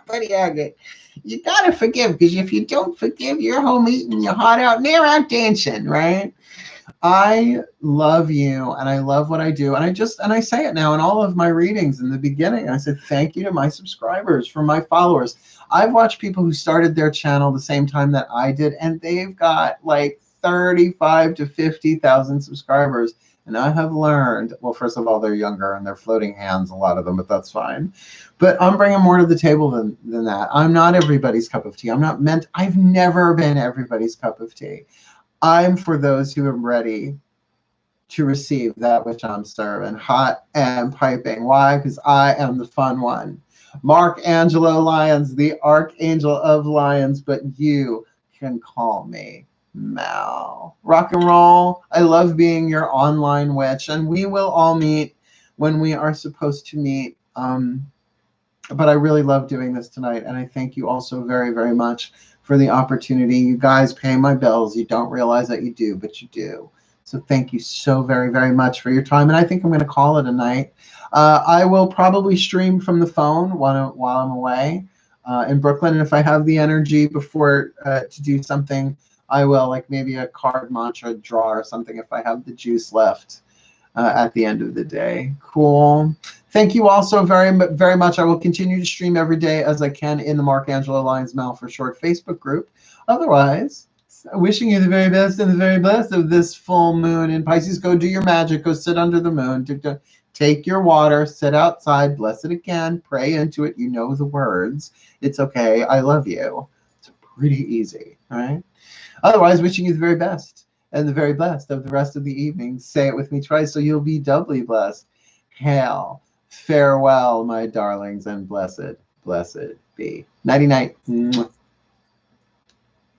Buddy Hackett. You gotta forgive, because if you don't forgive, you're home eating your heart out and they're out dancing, right? I love you, and I love what I do, and I say it now in all of my readings in the beginning. I said thank you to my subscribers, for my followers. I've watched people who started their channel the same time that I did, and they've got like 35 to 50,000 subscribers. And I have learned, well, first of all, they're younger and they're floating hands, a lot of them, but that's fine. But I'm bringing more to the table than that. I'm not everybody's cup of tea. I've never been everybody's cup of tea. I'm for those who are ready to receive that which I'm serving, hot and piping. Why? Because I am the fun one. Markangelo Lyons, the Archangel of Lyons, but you can call me Mal. Rock and roll. I love being your online witch, and we will all meet when we are supposed to meet. But I really love doing this tonight, and I thank you all so very much for for the opportunity. You guys pay my bills. You don't realize that you do, but you do. So thank you so very, very much for your time. And I think I'm going to call it a night. I will probably stream from the phone while I'm away in Brooklyn. And if I have the energy before to do something, I will, like maybe a card mantra draw or something if I have the juice left at the end of the day. Cool. Thank you all so very, very much. I will continue to stream every day as I can in the Mark Angelo Lyons Mal for Short Facebook group. Otherwise, wishing you the very best and the very best of this full moon in Pisces. Go do your magic. Go sit under the moon. Take your water. Sit outside. Bless it again. Pray into it. You know the words. It's okay. I love you. It's pretty easy. All right. Otherwise, wishing you the very best and the very blessed of the rest of the evening. Say it with me twice so you'll be doubly blessed. Hail. Farewell, my darlings, and blessed, blessed be. Nighty night.